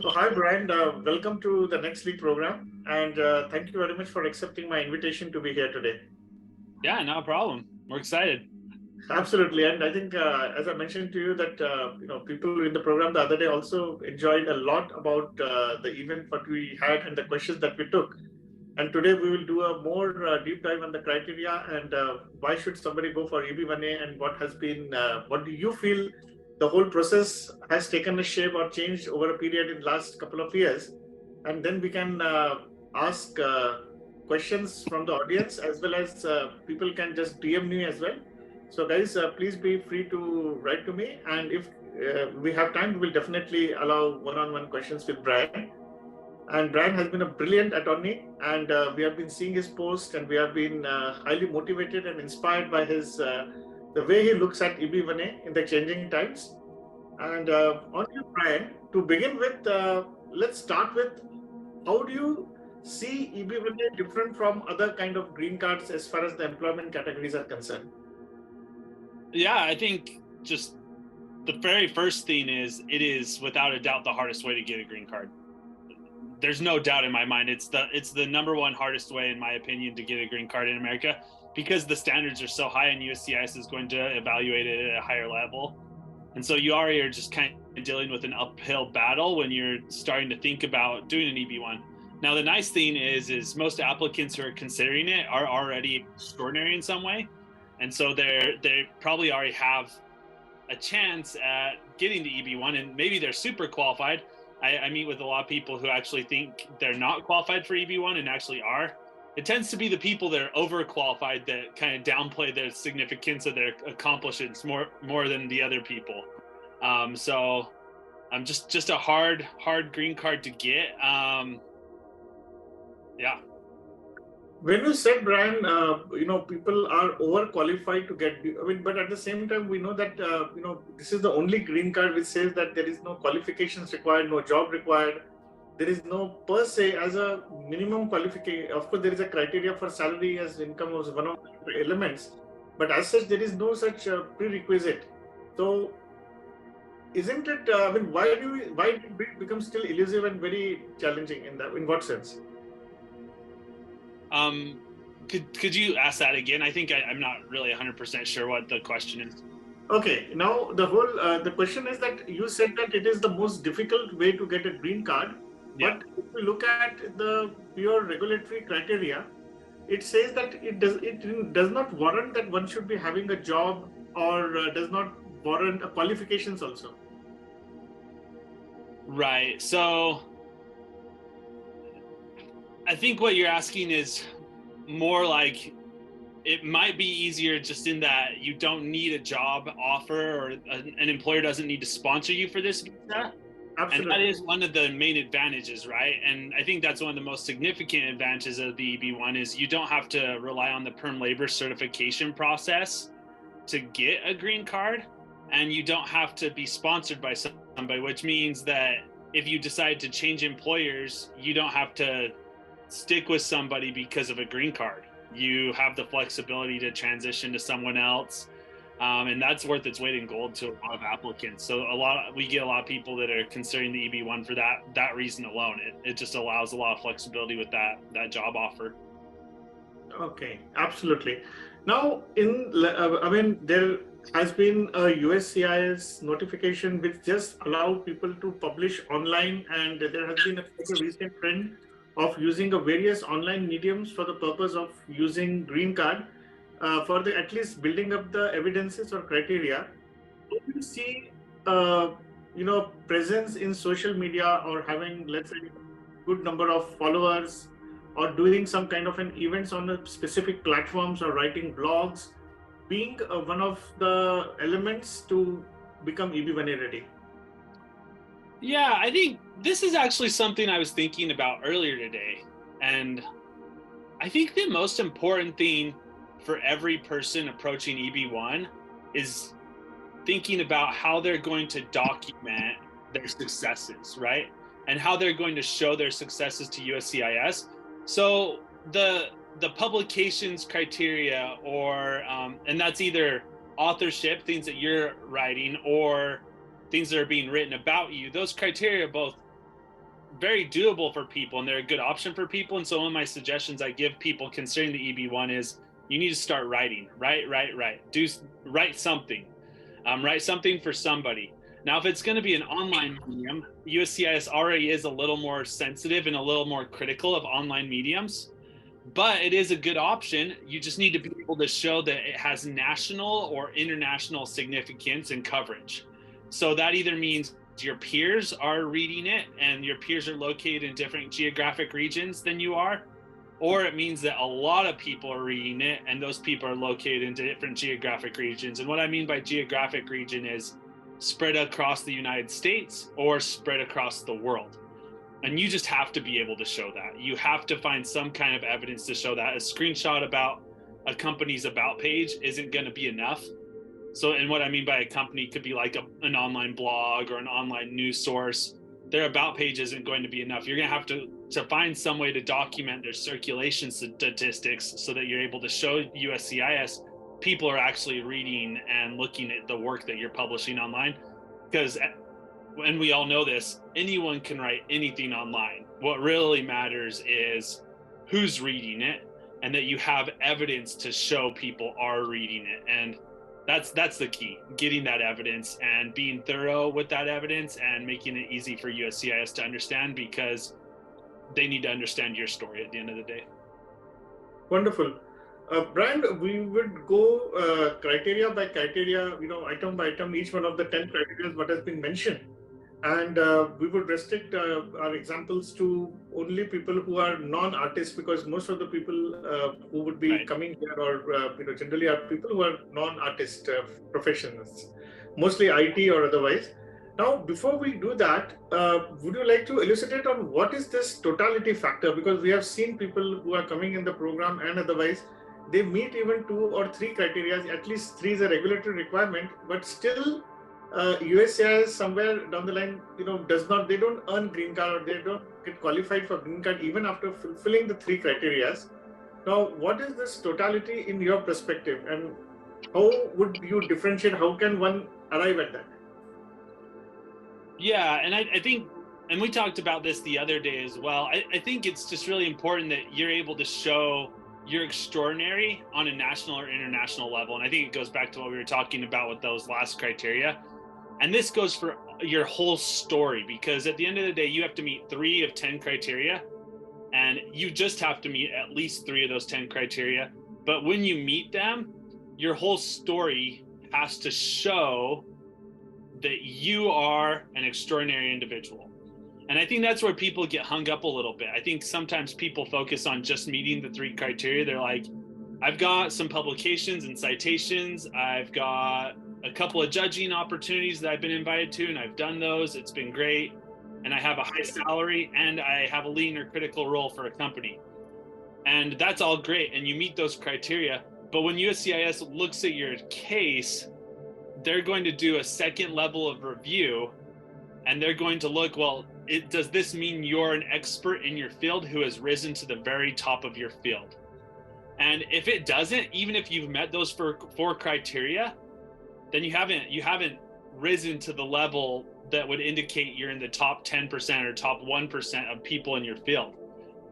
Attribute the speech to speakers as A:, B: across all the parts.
A: So, hi, Brian. Welcome to the Next League program. And thank you very much for accepting my invitation to be here today.
B: Yeah, no problem. We're excited.
A: Absolutely. And I think, as I mentioned to you, that people in the program the other day also enjoyed a lot about the event what we had and the questions that we took. And today we will do a more deep dive on the criteria and why should somebody go for EB1A and what do you feel the whole process has taken a shape or changed over a period in last couple of years. And then we can ask questions from the audience as well as people can just DM me as well. So guys, please be free to write to me. And if we have time, we will definitely allow one-on-one questions with Brian. And Brian has been a brilliant attorney, and we have been seeing his posts, and we have been highly motivated and inspired by his the way he looks at EB1A in the changing times. And on you, Brian, to begin with, let's start with how do you see EB1A different from other kind of green cards as far as the employment categories are concerned?
B: Yeah, I think just the very first thing is it is without a doubt the hardest way to get a green card. There's no doubt in my mind. It's the number one hardest way, in my opinion, to get a green card in America because the standards are so high and USCIS is going to evaluate it at a higher level. And so you already are just kind of dealing with an uphill battle when you're starting to think about doing an EB1. Now, the nice thing is most applicants who are considering it are already extraordinary in some way. And so they probably already have a chance at getting the EB1 and maybe they're super qualified. I meet with a lot of people who actually think they're not qualified for EB1 and actually are. It tends to be the people that are overqualified that kind of downplay the significance of their accomplishments more than the other people. So I'm just a hard green card to get. Yeah.
A: When you said, Brian, people are overqualified to get. I mean, but at the same time, we know that this is the only green card which says that there is no qualifications required, no job required. There is no per se as a minimum qualification. Of course, there is a criteria for salary as income was one of the elements, but as such, there is no such prerequisite. So, isn't it? I mean, why did it become still elusive and very challenging in that? In what sense?
B: Could you ask that again? I think I'm not really 100% sure what the question is.
A: Okay, now the question is that you said that it is the most difficult way to get a green card,
B: Yeah.
A: but if you look at the pure regulatory criteria, it says that it does not warrant that one should be having a job or does not warrant qualifications also.
B: Right. So I think what you're asking is more like it might be easier just in that you don't need a job offer or an employer doesn't need to sponsor you for this visa.
A: Absolutely.
B: And that is one of the main advantages, right? And I think that's one of the most significant advantages of the EB1 is you don't have to rely on the perm labor certification process to get a green card, and you don't have to be sponsored by somebody, which means that if you decide to change employers, you don't have to stick with somebody because of a green card. You have the flexibility to transition to someone else. And that's worth its weight in gold to a lot of applicants. So we get a lot of people that are considering the EB1 for that reason alone. It just allows a lot of flexibility with that job offer.
A: Okay, absolutely. Now, there has been a USCIS notification which just allow people to publish online, and there has been a recent trend of using a various online mediums for the purpose of using green card for the at least building up the evidences or criteria. Do you see, presence in social media or having, let's say, good number of followers or doing some kind of an events on a specific platforms or writing blogs being one of the elements to become EB1A ready?
B: Yeah, I think this is actually something I was thinking about earlier today. And I think the most important thing for every person approaching EB1 is thinking about how they're going to document their successes, right? And how they're going to show their successes to USCIS. So the publications criteria and that's either authorship, things that you're writing, or things that are being written about you, those criteria both very doable for people, and they're a good option for people. And so one of my suggestions I give people considering the EB1 is you need to start writing. Write. Write something. Write something for somebody. Now, if it's going to be an online medium, USCIS already is a little more sensitive and a little more critical of online mediums, but it is a good option. You just need to be able to show that it has national or international significance and coverage. So that either means your peers are reading it and your peers are located in different geographic regions than you are, or it means that a lot of people are reading it and those people are located in different geographic regions. And what I mean by geographic region is spread across the United States or spread across the world. And you just have to be able to show that. You have to find some kind of evidence to show that. A screenshot about a company's about page isn't going to be enough. So, and what I mean by a company could be like an online blog or an online news source. Their about page isn't going to be enough. You're going to have to find some way to document their circulation statistics so that you're able to show USCIS people are actually reading and looking at the work that you're publishing online. Because, and we all know this, anyone can write anything online. What really matters is who's reading it and that you have evidence to show people are reading it. And that's the key, getting that evidence and being thorough with that evidence and making it easy for USCIS to understand, because they need to understand your story at the end of the day.
A: Wonderful. Brian, we would go criteria by criteria, item by item, each one of the 10 criteria what has been mentioned. And we would restrict our examples to only people who are non-artists, because most of the people who would be coming here or generally are people who are non-artist professionals, mostly IT or otherwise. Now, before we do that, would you like to elucidate on what is this totality factor? Because we have seen people who are coming in the program and otherwise, they meet even 2 or 3 criteria, at least 3 is a regulatory requirement, but still USCIS somewhere down the line, they don't earn green card or they don't get qualified for green card even after fulfilling the 3 criteria. Now, what is this totality in your perspective, and how would you differentiate? How can one arrive at that?
B: Yeah, and I think, and we talked about this the other day as well, I think it's just really important that you're able to show you're extraordinary on a national or international level. And I think it goes back to what we were talking about with those last criteria. And this goes for your whole story, because at the end of the day, you have to meet 3 of 10 criteria, and you just have to meet at least 3 of those 10 criteria. But when you meet them, your whole story has to show that you are an extraordinary individual. And I think that's where people get hung up a little bit. I think sometimes people focus on just meeting the 3 criteria. They're like, I've got some publications and citations. I've got a couple of judging opportunities that I've been invited to, and I've done those. It's been great. And I have a high salary, and I have a lean or critical role for a company. And that's all great. And you meet those criteria. But when USCIS looks at your case, they're going to do a second level of review, and they're going to look, well, does this mean you're an expert in your field who has risen to the very top of your field? And if it doesn't, even if you've met those 4 criteria, then you haven't risen to the level that would indicate you're in the top 10% or top 1% of people in your field.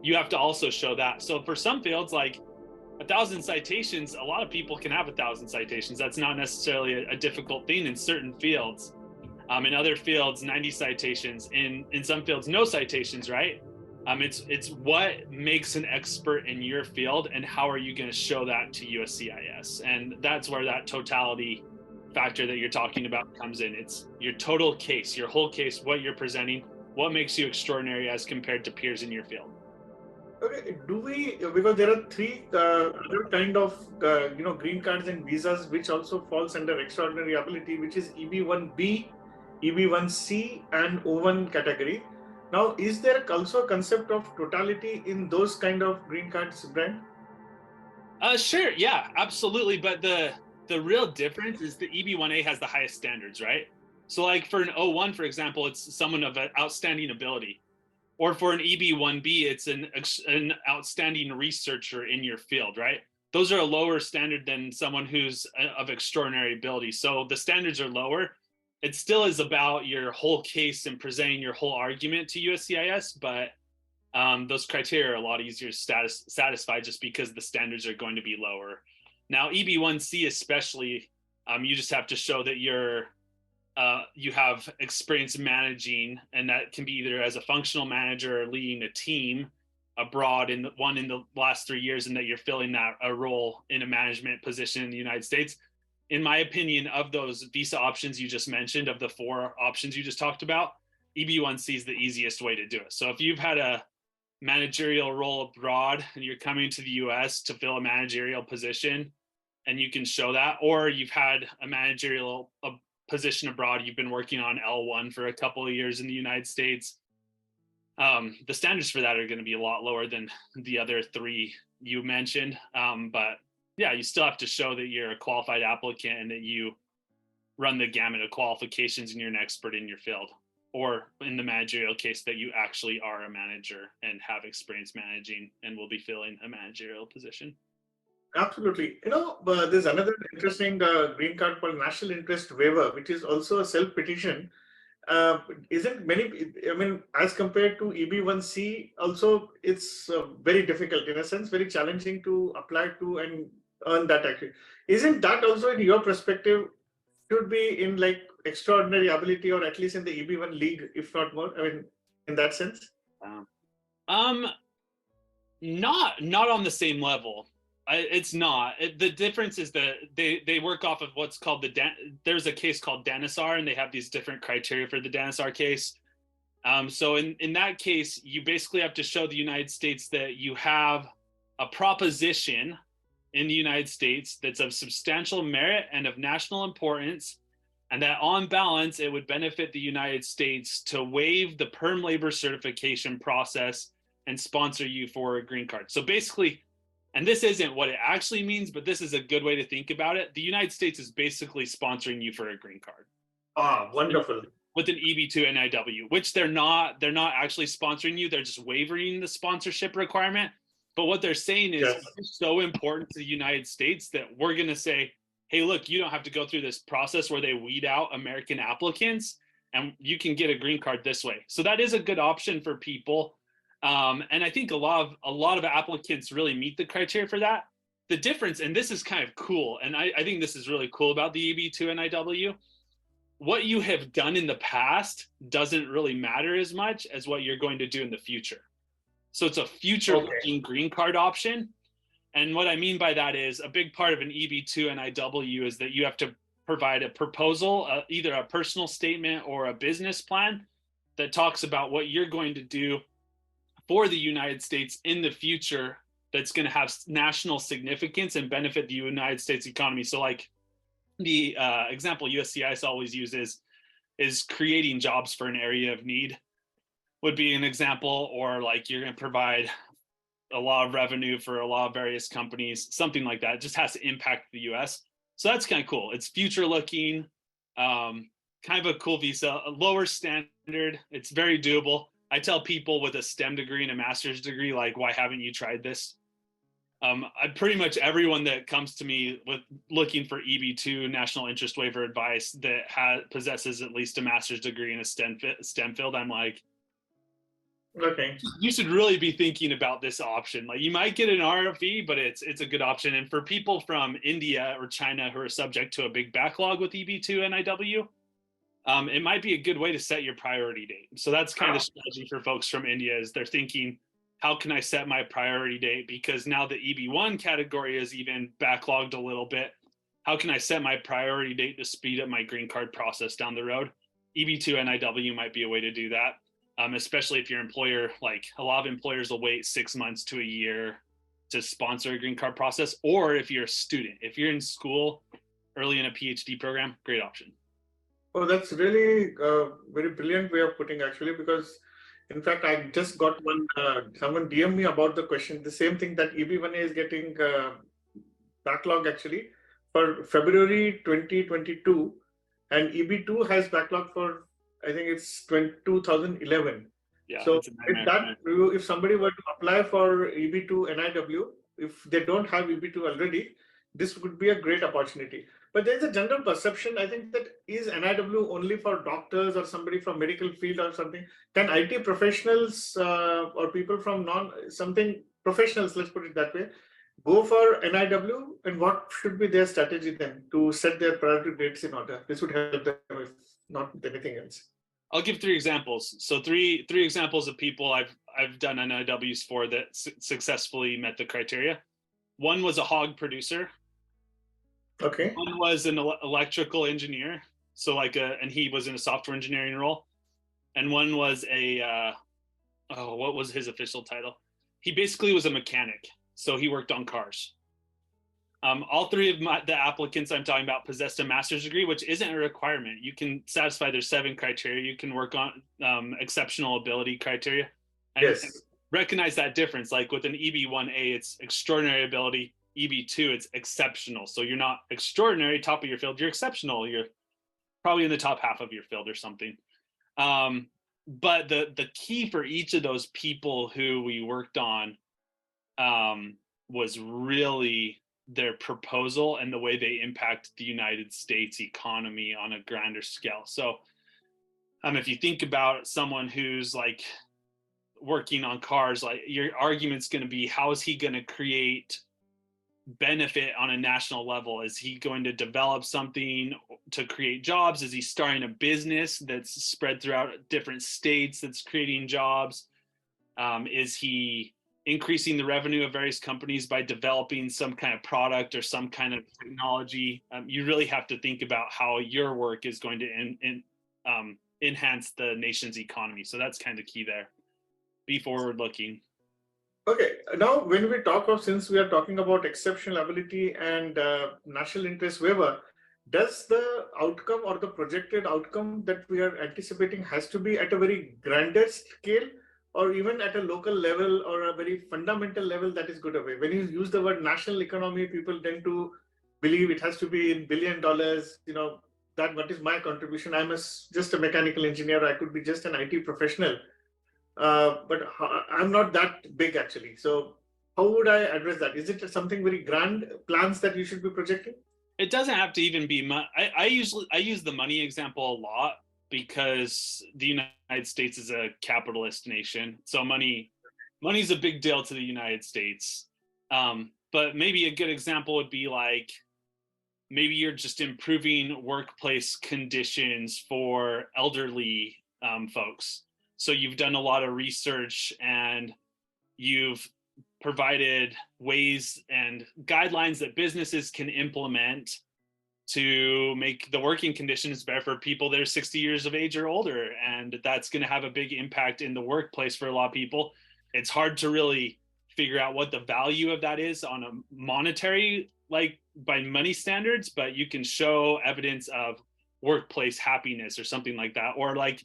B: You have to also show that. So for some fields, like 1,000 citations, a lot of people can have 1,000 citations. That's not necessarily a difficult thing in certain fields. In other fields, 90 citations. In some fields, no citations, right? It's what makes an expert in your field, and how are you going to show that to USCIS? And that's where that totality factor that you're talking about comes in. It's your total case, your whole case, what you're presenting, what makes you extraordinary as compared to peers in your field.
A: Okay, because there are 3 other kind of green cards and visas which also falls under extraordinary ability, which is EB1B, EB1C and O1 category. Now, is there also a concept of totality in those kind of green cards, Brian?
B: Sure, yeah, absolutely. But the real difference is the EB1A has the highest standards, right? So like for an O1, for example, it's someone of an outstanding ability. Or for an EB1B, it's an outstanding researcher in your field, right? Those are a lower standard than someone who's of extraordinary ability. So the standards are lower. it still is about your whole case and presenting your whole argument to USCIS, but those criteria are a lot easier to satisfy just because the standards are going to be lower. Now, EB1C especially, you just have to show that you have experience managing, and that can be either as a functional manager or leading a team abroad in the last 3 years, and that you're filling a role in a management position in the United States. In my opinion, of those visa options you just mentioned, of the 4 options you just talked about, EB1C is the easiest way to do it. So if you've had a managerial role abroad and you're coming to the US to fill a managerial position and you can show that, or you've had a managerial position abroad, you've been working on L1 for a couple of years in the United States, the standards for that are going to be a lot lower than the other 3 you mentioned. But yeah, you still have to show that you're a qualified applicant and that you run the gamut of qualifications and you're an expert in your field, or in the managerial case that you actually are a manager and have experience managing and will be filling a managerial position.
A: Absolutely. But there's another interesting green card called National Interest Waiver, which is also a self-petition. Isn't many, as compared to EB1C, also it's very difficult, in a sense, very challenging to apply to and earn that actually. Isn't that also, in your perspective, should be in like extraordinary ability, or at least in the EB1 league, if not more? In that sense?
B: Not on the same level. It's not. The difference is that they work off of what's called there's a case called Denisar, and they have these different criteria for the Denisar case. So in that case, you basically have to show the United States that you have a proposition in the United States that's of substantial merit and of national importance, and that on balance, it would benefit the United States to waive the perm labor certification process and sponsor you for a green card. So basically, and this isn't what it actually means, but this is a good way to think about it. The United States is basically sponsoring you for a green card.
A: Ah, wonderful.
B: With an EB2 NIW, which they're not actually sponsoring you. They're just waiving the sponsorship requirement. But what they're saying is,
A: Yes,
B: it's so important to the United States that we're going to say, hey, look, you don't have to go through this process where they weed out American applicants, and you can get a green card this way. So that is a good option for people. And I think a lot of applicants really meet the criteria for that. The difference, and this is kind of cool, and I think this is really cool about the EB2 NIW, what you have done in the past doesn't really matter as much as what you're going to do in the future. So it's a future-looking green card option. And what I mean by that is, a big part of an EB2 NIW is that you have to provide a proposal, either a personal statement or a business plan that talks about what you're going to do for the United States in the future that's going to have national significance and benefit the United States economy. So like the example USCIS always uses is creating jobs for an area of need would be an example, or like you're going to provide a lot of revenue for a lot of various companies, something like that. It just has to impact the US. So that's kind of cool. It's future looking, kind of a cool visa, a lower standard. It's very doable. I tell people with a STEM degree and a master's degree, like, why haven't you tried this? Pretty much everyone that comes to me with looking for EB2 national interest waiver advice that possesses at least a master's degree in a STEM field, I'm like,
A: okay,
B: you should really be thinking about this option. Like, you might get an RFE, but it's a good option. And for people from India or China who are subject to a big backlog with EB2 NIW, it might be a good way to set your priority date. So that's kind of the strategy for folks from India, is they're thinking, how can I set my priority date? Because now the EB1 category is even backlogged a little bit. How can I set my priority date to speed up my green card process down the road? EB2 NIW might be a way to do that, especially if your employer, like a lot of employers will wait 6 months to a year to sponsor a green card process. Or if you're a student, if you're in school early in a PhD program, great option.
A: Oh, that's really a very brilliant way of putting, actually, because in fact, I just got someone DM me about the question, the same thing, that EB1A is getting backlog actually for February 2022, and EB2 has backlog for, I think it's 2011.
B: Yeah.
A: So if somebody were to apply for EB2 NIW, if they don't have EB2 already, this would be a great opportunity. But there's a general perception, I think, that is NIW only for doctors or somebody from medical field or something? Can IT professionals or people from professionals, let's put it that way, go for NIW? And what should be their strategy then to set their priority dates in order? This would help them, if not with anything else.
B: I'll give 3 examples. So three examples of people I've done NIWs for that successfully met the criteria. One was a hog producer.
A: Okay.
B: One was an electrical engineer, and he was in a software engineering role. And one was what was his official title? He basically was a mechanic, so he worked on cars. All 3 of the applicants I'm talking about possessed a master's degree, which isn't a requirement. You can satisfy their 7 criteria. You can work on exceptional ability criteria. And
A: yes.
B: Recognize that difference. Like with an EB1A, it's extraordinary ability. EB2, it's exceptional. So you're not extraordinary, top of your field. You're exceptional. You're probably in the top half of your field or something. But the key for each of those people who we worked on was really their proposal and the way they impact the United States economy on a grander scale. So if you think about someone who's like working on cars, like your argument's going to be, how is he going to create benefit on a national level? Is he going to develop something to create jobs? Is he starting a business that's spread throughout different states that's creating jobs? Is he increasing the revenue of various companies by developing some kind of product or some kind of technology? You really have to think about how your work is going to enhance the nation's economy. So that's kind of key there. Be forward looking.
A: Okay, now when we since we are talking about exceptional ability and national interest waiver, does the outcome or the projected outcome that we are anticipating has to be at a very grander scale, or even at a local level or a very fundamental level that is good away? When you use the word national economy, people tend to believe it has to be in $1 billion, that what is my contribution? I'm just a mechanical engineer, I could be just an IT professional. But I'm not that big actually. So how would I address that? Is it something very grand plans that you should be projecting?
B: It doesn't have to even be money. I use the money example a lot because the United States is a capitalist nation. So money's a big deal to the United States. But maybe a good example would be like, maybe you're just improving workplace conditions for elderly folks. So you've done a lot of research and you've provided ways and guidelines that businesses can implement to make the working conditions better for people that are 60 years of age or older. And that's going to have a big impact in the workplace for a lot of people. It's hard to really figure out what the value of that is on a monetary, like by money standards, but you can show evidence of workplace happiness or something like that. Or like,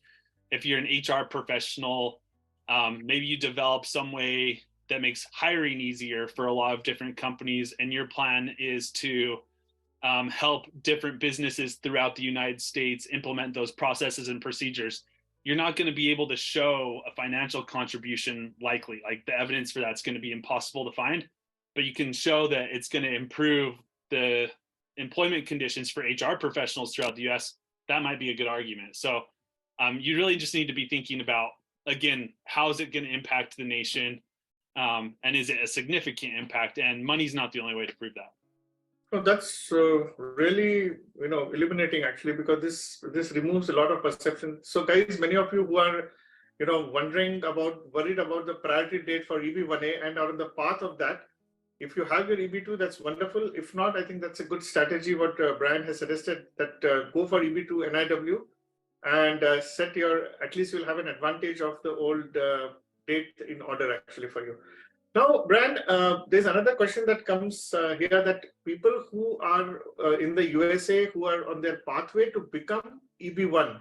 B: if you're an HR professional, maybe you develop some way that makes hiring easier for a lot of different companies, and your plan is to help different businesses throughout the United States implement those processes and procedures. You're not going to be able to show a financial contribution likely. Like the evidence for that's going to be impossible to find, but you can show that it's going to improve the employment conditions for HR professionals throughout the US. That might be a good argument. So you really just need to be thinking about, again, how is it going to impact the nation? And is it a significant impact? And money's not the only way to prove that.
A: Oh, that's really, illuminating actually, because this removes a lot of perception. So guys, many of you who are, worried about the priority date for EB1A and are on the path of that, if you have your EB2, that's wonderful. If not, I think that's a good strategy what Brian has suggested, that go for EB2 NIW and at least you'll have an advantage of the old date in order actually for you. Now, Brian, there's another question that comes here, that people who are in the USA who are on their pathway to become EB1,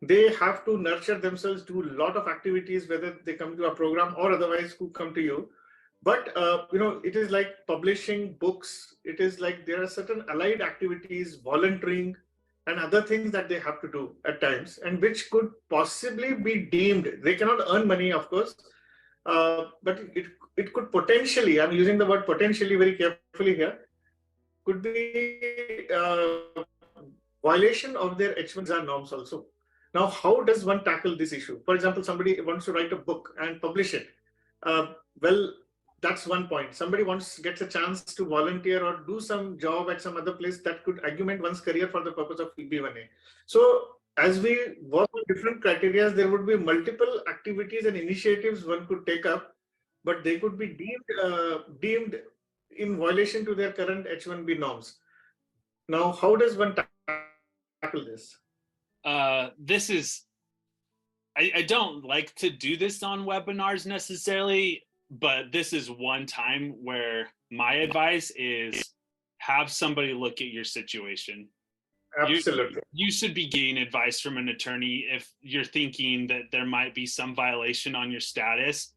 A: they have to nurture themselves, do a lot of activities, whether they come to a program or otherwise who come to you. But, it is like publishing books. It is like there are certain allied activities, volunteering, and other things that they have to do at times, and which could possibly be deemed, they cannot earn money, of course, but it could potentially, I'm using the word potentially very carefully here, could be violation of their H1 visa norms also. Now, how does one tackle this issue? For example, somebody wants to write a book and publish it. Well, that's one point. Somebody gets a chance to volunteer or do some job at some other place that could augment one's career for the purpose of EB1A. So as we work on different criteria, there would be multiple activities and initiatives one could take up, but they could be deemed in violation to their current H1B norms. Now, how does one tackle this?
B: This is, I don't like to do this on webinars necessarily, but this is one time where my advice is have somebody look at your situation.
A: Absolutely.
B: You should be getting advice from an attorney if you're thinking that there might be some violation on your status.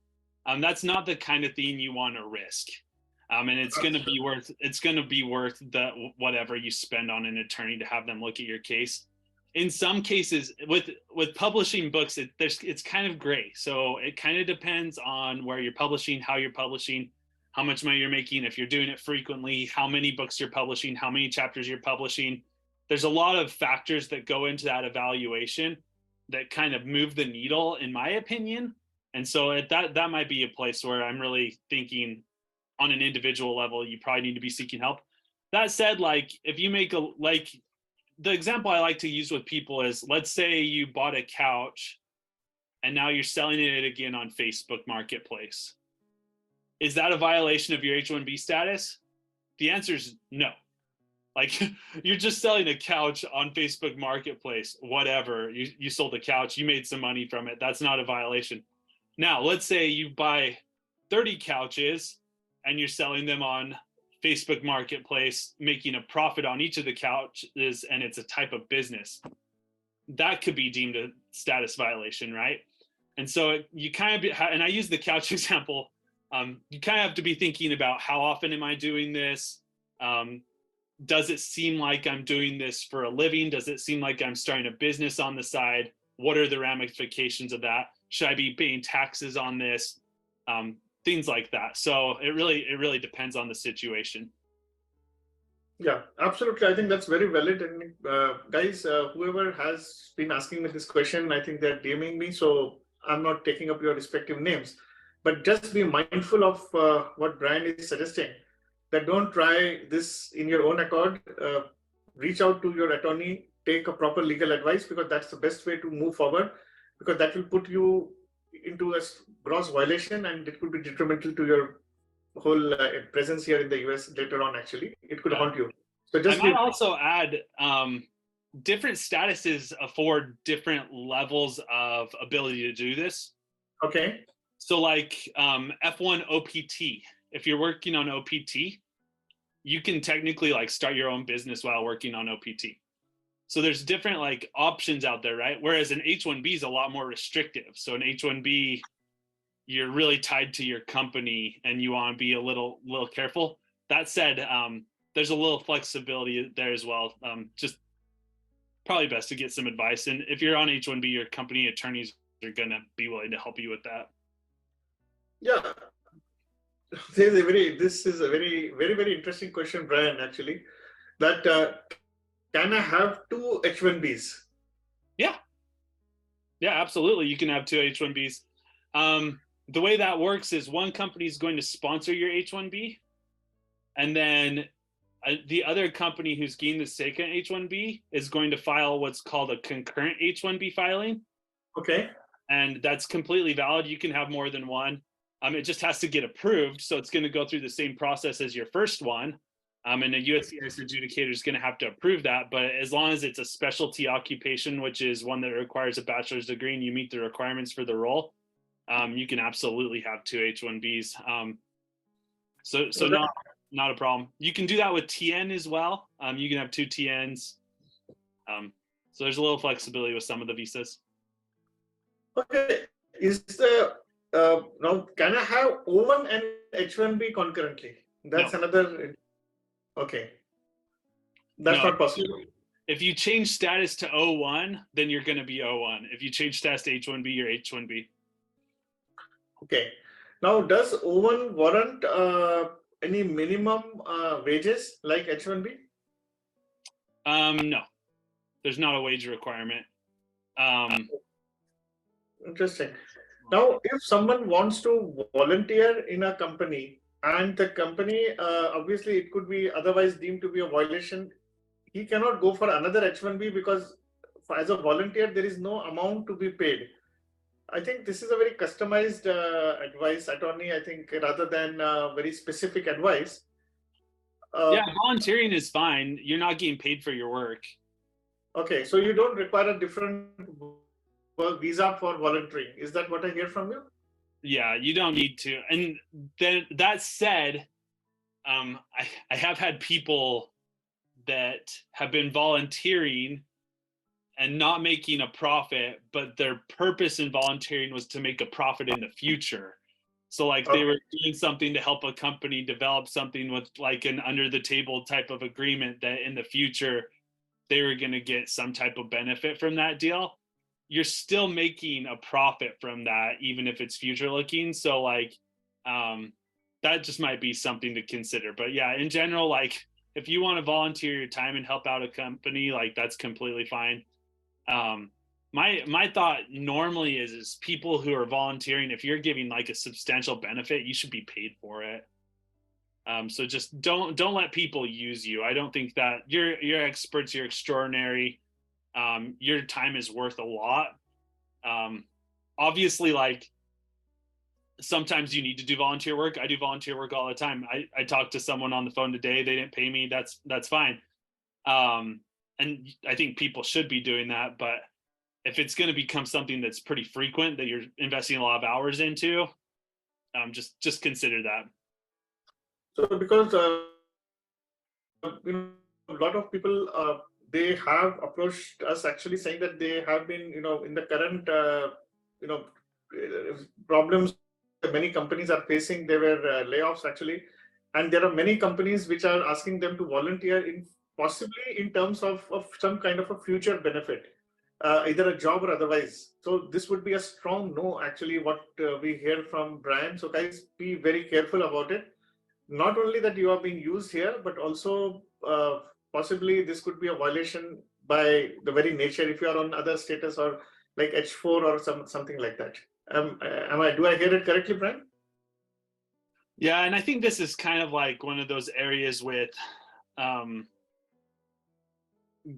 B: That's not the kind of thing you want to risk. And it's going to be worth the whatever you spend on an attorney to have them look at your case. In some cases, with publishing books, it's kind of gray. So it kind of depends on where you're publishing, how you're publishing, how much money you're making, if you're doing it frequently, how many books you're publishing, how many chapters you're publishing. There's a lot of factors that go into that evaluation that kind of move the needle, in my opinion. And so that might be a place where I'm really thinking on an individual level, you probably need to be seeking help. That said, like if you make the example I like to use with people is, let's say you bought a couch and now you're selling it again on Facebook Marketplace. Is that a violation of your H-1B status? The answer is no. Like you're just selling a couch on Facebook Marketplace, whatever. You sold the couch, you made some money from it. That's not a violation. Now, let's say you buy 30 couches and you're selling them on Facebook Marketplace, making a profit on each of the couches, and it's a type of business. That could be deemed a status violation, right? And so you kind of, and I use the couch example, you kind of have to be thinking about how often am I doing this? Does it seem like I'm doing this for a living? Does it seem like I'm starting a business on the side? What are the ramifications of that? Should I be paying taxes on this? Things like that. So it really depends on the situation.
A: Yeah, absolutely. I think that's very valid. And guys, whoever has been asking me this question, I think they're DMing me, so I'm not taking up your respective names. But just be mindful of what Brian is suggesting, that don't try this in your own accord. Reach out to your attorney, take a proper legal advice, because that's the best way to move forward, because that will put you into a gross violation and it could be detrimental to your whole presence here in the US later on. Actually, it could haunt you. So just
B: I might also add, different statuses afford different levels of ability to do this.
A: Okay.
B: So like F1 OPT, if you're working on OPT, you can technically like start your own business while working on OPT. So there's different like options out there, right? Whereas an H-1B is a lot more restrictive. So an H-1B, you're really tied to your company and you want to be a little careful. That said, there's a little flexibility there as well. Just probably best to get some advice. And if you're on H-1B, your company attorneys are going to be willing to help you with that.
A: Yeah. This is a very, very interesting question, Brian, actually, that can I have two H-1Bs?
B: Yeah, absolutely. You can have two H-1Bs. The way that works is one company is going to sponsor your H-1B, and then the other company who's getting the second H-1B is going to file what's called a concurrent H-1B filing.
A: Okay.
B: And that's completely valid. You can have more than one. It just has to get approved. So it's going to go through the same process as your first one. And a USCIS adjudicator is going to have to approve that. But as long as it's a specialty occupation, which is one that requires a bachelor's degree and you meet the requirements for the role, you can absolutely have two H-1Bs. So not a problem. You can do that with TN as well. You can have two TNs. So there's a little flexibility with some of the visas.
A: Okay. Is the now can I have O1 and H-1B concurrently? That's another. Okay. That's not possible.
B: If you change status to O1, then you're going to be O1. If you change status to H-1B, you're H-1B.
A: Okay. Now, does O1 warrant any minimum wages like H1B?
B: No, there's not a wage requirement.
A: Interesting. Now, if someone wants to volunteer in a company and the company, obviously it could be otherwise deemed to be a violation, he cannot go for another H1B because as a volunteer, there is no amount to be paid. I think this is a very customized advice, attorney, I think, rather than very specific advice.
B: Yeah, volunteering is fine. You're not getting paid for your work.
A: Okay, so you don't require a different visa for volunteering. Is that what I hear from you?
B: Yeah, you don't need to. And then that said, I have had people that have been volunteering and not making a profit, but their purpose in volunteering was to make a profit in the future. So like they were doing something to help a company develop something with like an under the table type of agreement that in the future they were going to get some type of benefit from that deal. You're still making a profit from that, even if it's future looking. So like, that just might be something to consider. But yeah, in general, like if you want to volunteer your time and help out a company, like that's completely fine. My thought normally is people who are volunteering, if you're giving like a substantial benefit, you should be paid for it. So just don't let people use you. I don't think that you're experts, you're extraordinary. Your time is worth a lot. Obviously, like sometimes you need to do volunteer work. I do volunteer work all the time. I talked to someone on the phone today. They didn't pay me. That's fine. And I think people should be doing that. But if it's going to become something that's pretty frequent that you're investing a lot of hours into, just consider that.
A: So because a lot of people they have approached us actually saying that they have been in the current problems many companies are facing. There were layoffs actually, and there are many companies which are asking them to volunteer in possibly in terms of some kind of a future benefit, either a job or otherwise. So this would be a strong no actually what we hear from Brian. So guys, be very careful about it. Not only that you are being used here, but also possibly this could be a violation by the very nature if you are on other status or like H4 or something like that. Do I hear it correctly, Brian?
B: Yeah, and I think this is kind of like one of those areas with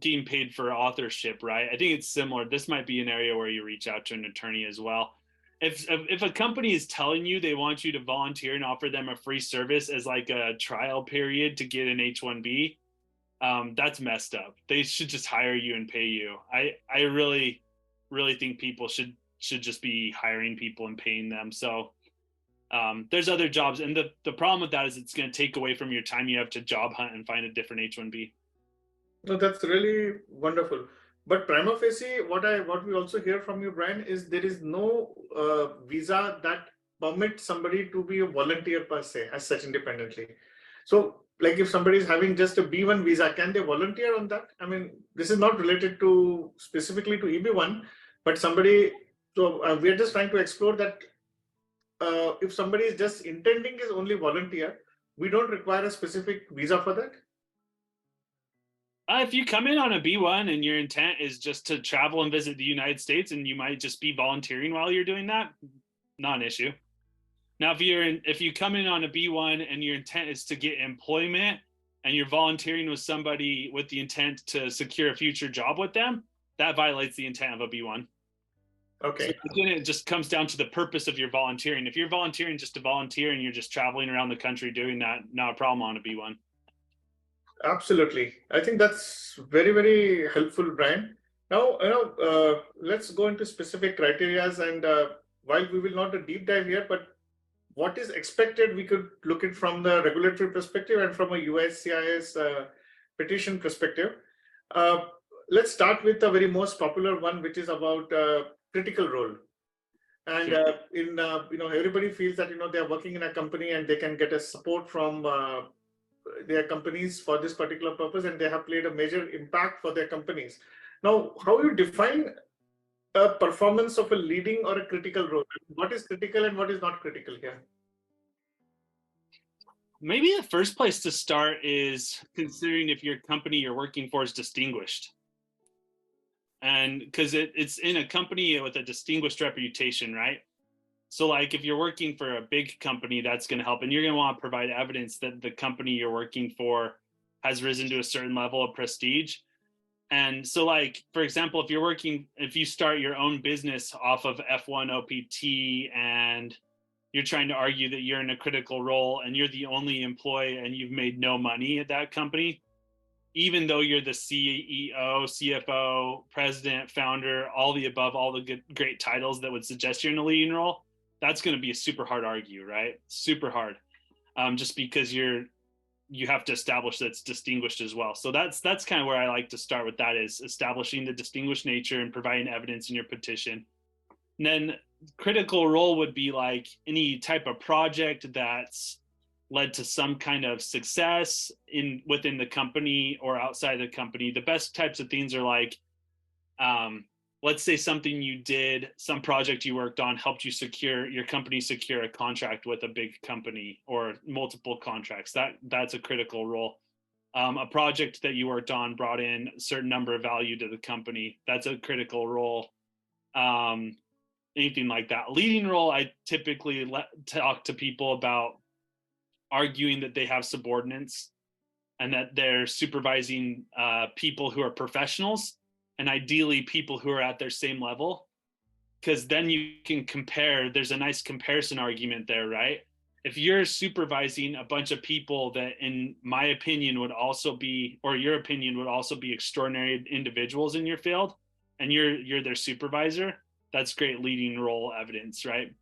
B: getting paid for authorship, right? I think it's similar. This might be an area where you reach out to an attorney as well. If a company is telling you they want you to volunteer and offer them a free service as like a trial period to get an H1B, that's messed up. They should just hire you and pay you. I really think people should just be hiring people and paying them. So there's other jobs, and the problem with that is it's going to take away from your time you have to job hunt and find a different H1B.
A: No, that's really wonderful. But prima facie, what we also hear from you, Brian, is there is no visa that permits somebody to be a volunteer per se, as such independently. So, like if somebody is having just a B1 visa, can they volunteer on that? I mean, this is not related to specifically to EB1, but somebody. So we are just trying to explore that if somebody is just intending is only volunteer, we don't require a specific visa for that.
B: If you come in on a B1 and your intent is just to travel and visit the United States, and you might just be volunteering while you're doing that, not an issue. Now, if you come in on a B1 and your intent is to get employment and you're volunteering with somebody with the intent to secure a future job with them, that violates the intent of a B1.
A: Okay.
B: So again, it just comes down to the purpose of your volunteering. If you're volunteering just to volunteer and you're just traveling around the country doing that, not a problem on a B1.
A: Absolutely. I think that's very, very helpful, Brian. Now, let's go into specific criterias, and while we will not do deep dive here, but what is expected, we could look at from the regulatory perspective and from a USCIS petition perspective. Let's start with the very most popular one, which is about critical role. And sure. Everybody feels that they are working in a company and they can get a support from their companies for this particular purpose, and they have played a major impact for their companies. Now, how you define a performance of a leading or a critical role? What is critical and what is not critical here?
B: Maybe the first place to start is considering if your company you're working for is distinguished. And because it's in a company with a distinguished reputation, right? So, like, if you're working for a big company, that's going to help. And you're going to want to provide evidence that the company you're working for has risen to a certain level of prestige. And so, like, for example, if you start your own business off of F1 OPT and you're trying to argue that you're in a critical role and you're the only employee and you've made no money at that company, even though you're the CEO, CFO, president, founder, all the above, all the great titles that would suggest you're in a leading role, that's going to be a super hard argue, right? Super hard, just because you have to establish that it's distinguished as well. So that's kind of where I like to start with, that is establishing the distinguished nature and providing evidence in your petition. And then critical role would be like any type of project that's led to some kind of success within the company or outside the company. The best types of things are like, let's say something you did, some project you worked on helped your company secure a contract with a big company or multiple contracts. That's a critical role. A project that you worked on brought in a certain number of value to the company. That's a critical role. Anything like that. Leading role, I typically talk to people about arguing that they have subordinates and that they're supervising people who are professionals, and ideally people who are at their same level, because then you can compare. There's a nice comparison argument there, right? If you're supervising a bunch of people that, in my opinion, would also be, or your opinion would also be, extraordinary individuals in your field, and you're their supervisor, that's great leading role evidence, right?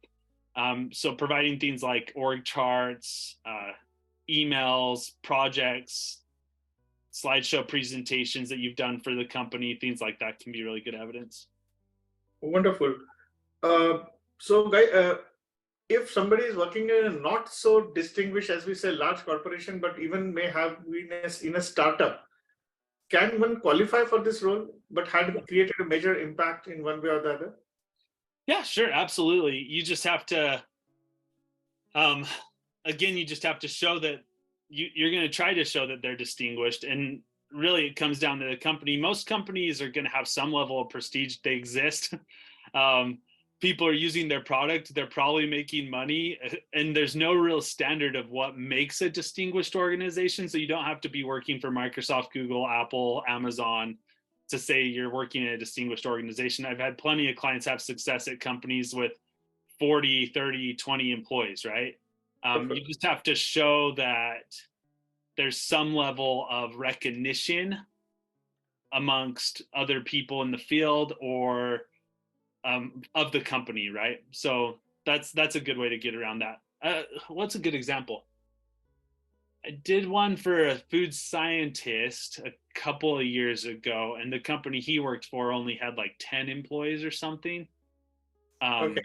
B: So providing things like org charts, emails, projects, slideshow presentations that you've done for the company, things like that can be really good evidence.
A: Wonderful. So, Guy, if somebody is working in a not so distinguished, as we say, large corporation, but even may have been in a startup, can one qualify for this role, but had created a major impact in one way or the other?
B: Yeah, sure, absolutely. You just have to, again, you just have to show that you're going to try to show that they're distinguished. And really, it comes down to the company. Most companies are going to have some level of prestige. They exist. People are using their product. They're probably making money. And there's no real standard of what makes a distinguished organization. So you don't have to be working for Microsoft, Google, Apple, Amazon to say you're working in a distinguished organization. I've had plenty of clients have success at companies with 40, 30, 20 employees, right? You just have to show that there's some level of recognition amongst other people in the field or of the company, right? So that's a good way to get around that. What's a good example? I did one for a food scientist a couple of years ago, and the company he worked for only had like 10 employees or something. Okay.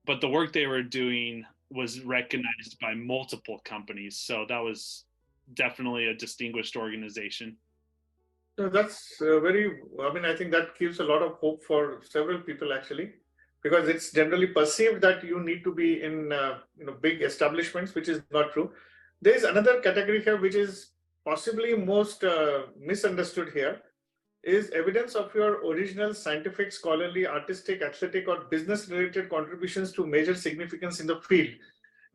B: But the work they were doing was recognized by multiple companies. So that was definitely a distinguished organization.
A: So that's I think that gives a lot of hope for several people, actually, because it's generally perceived that you need to be in big establishments, which is not true. There is another category here, which is possibly most misunderstood here, is evidence of your original scientific, scholarly, artistic, athletic, or business-related contributions to major significance in the field.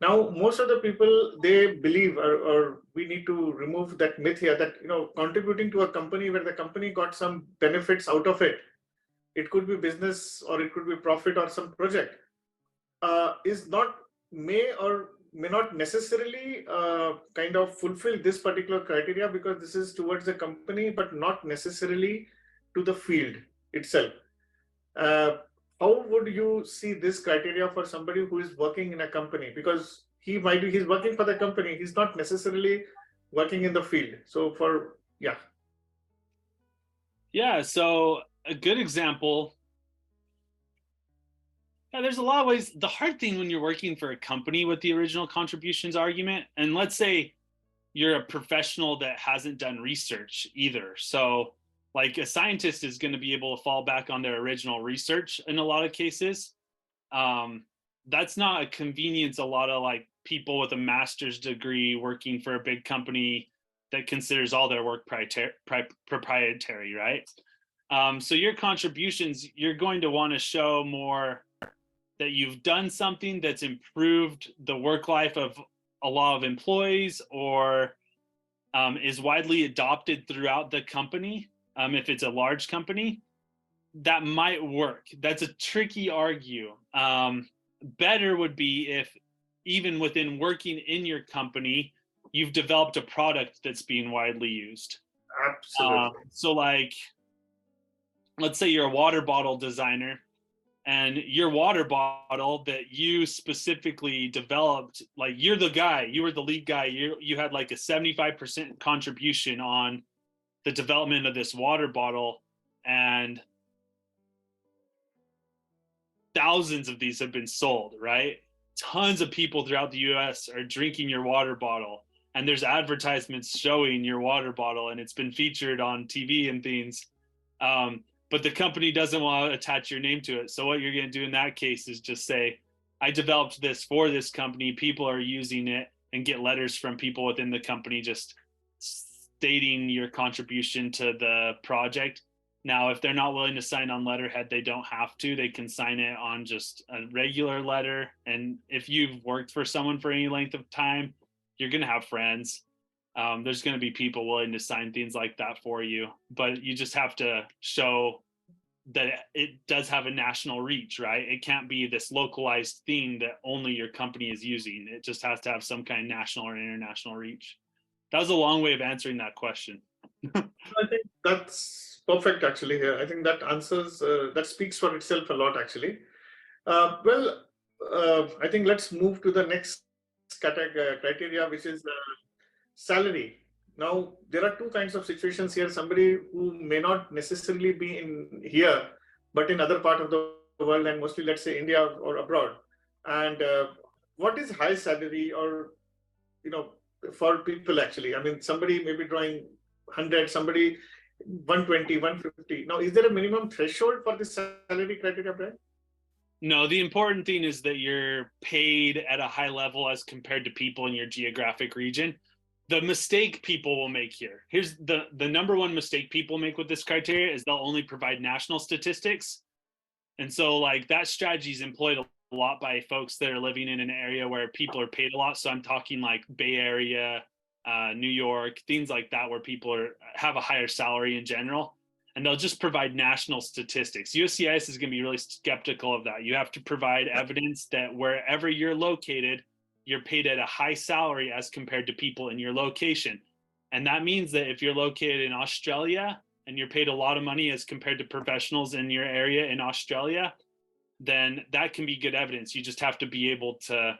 A: Now, most of the people, they believe, or we need to remove that myth here, that contributing to a company where the company got some benefits out of it, it could be business or it could be profit or some project, may not necessarily kind of fulfill this particular criteria, because this is towards the company, but not necessarily to the field itself. How would you see this criteria for somebody who is working in a company? Because he's working for the company, he's not necessarily working in the field. So
B: so a good example. Yeah, there's a lot of ways. The hard thing when you're working for a company with the original contributions argument, and let's say you're a professional that hasn't done research either. So like a scientist is going to be able to fall back on their original research in a lot of cases. That's not a convenience a lot of like people with a master's degree working for a big company that considers all their work proprietary, right? So your contributions, you're going to want to show more that you've done something that's improved the work life of a lot of employees, or is widely adopted throughout the company. If it's a large company, that might work. That's a tricky argue. Better would be if even within working in your company, you've developed a product that's being widely used.
A: Absolutely.
B: So like, let's say you're a water bottle designer, and your water bottle that you specifically developed, like you're the guy, you were the lead guy, you had like a 75% contribution on the development of this water bottle, and thousands of these have been sold, right? Tons of people throughout the US are drinking your water bottle, and there's advertisements showing your water bottle, and it's been featured on TV and things. But the company doesn't want to attach your name to it. So what you're going to do in that case is just say, I developed this for this company, people are using it, and get letters from people within the company just stating your contribution to the project. Now, if they're not willing to sign on letterhead, they don't have to. They can sign it on just a regular letter. And if you've worked for someone for any length of time, you're going to have friends. There's going to be people willing to sign things like that for you, but you just have to show that it does have a national reach, right? It can't be this localized thing that only your company is using. It just has to have some kind of national or international reach. That was a long way of answering that question.
A: I think that's perfect, actually. Here, I think that answers, that speaks for itself a lot, actually. I think let's move to the next criteria, which is salary. Now, there are two kinds of situations here. Somebody who may not necessarily be in here, but in other part of the world, and mostly, let's say, India or abroad. And what is high salary, or, for people, actually? I mean, somebody may be drawing 100, somebody 120, 150. Now, is there a minimum threshold for this salary criteria, Brian?
B: No, the important thing is that you're paid at a high level as compared to people in your geographic region. The mistake people will make here. Here's the number one mistake people make with this criteria is they'll only provide national statistics. And so like that strategy is employed a lot by folks that are living in an area where people are paid a lot. So I'm talking like Bay Area, New York, things like that, where people have a higher salary in general. And they'll just provide national statistics. USCIS is going to be really skeptical of that. You have to provide evidence that wherever you're located, you're paid at a high salary as compared to people in your location. And that means that if you're located in Australia and you're paid a lot of money as compared to professionals in your area in Australia, then that can be good evidence. You just have to be able to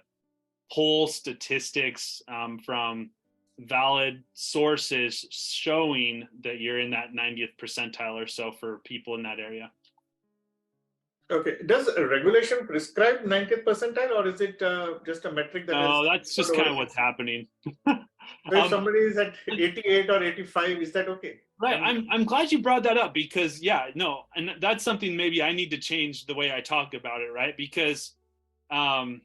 B: pull statistics from valid sources showing that you're in that 90th percentile or so for people in that area.
A: Okay. Does a regulation prescribe 90th percentile, or is it just a metric that?
B: No, that's just kind of what's happening.
A: So if somebody is at 88 or 85, is that okay?
B: Right. I'm glad you brought that up, because and that's something maybe I need to change the way I talk about it, right? Because a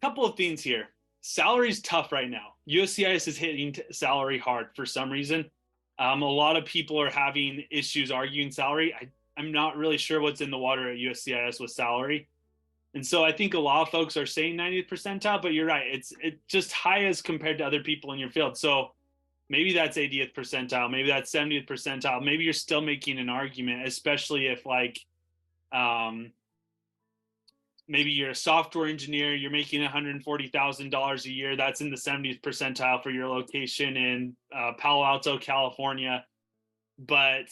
B: couple of things here. Salary's tough right now. USCIS is hitting salary hard for some reason. A lot of people are having issues arguing salary. I'm not really sure what's in the water at USCIS with salary. And so I think a lot of folks are saying 90th percentile, but you're right. It's just high as compared to other people in your field. So maybe that's 80th percentile, maybe that's 70th percentile. Maybe you're still making an argument, especially if like, maybe you're a software engineer, you're making $140,000 a year. That's in the 70th percentile for your location in Palo Alto, California. But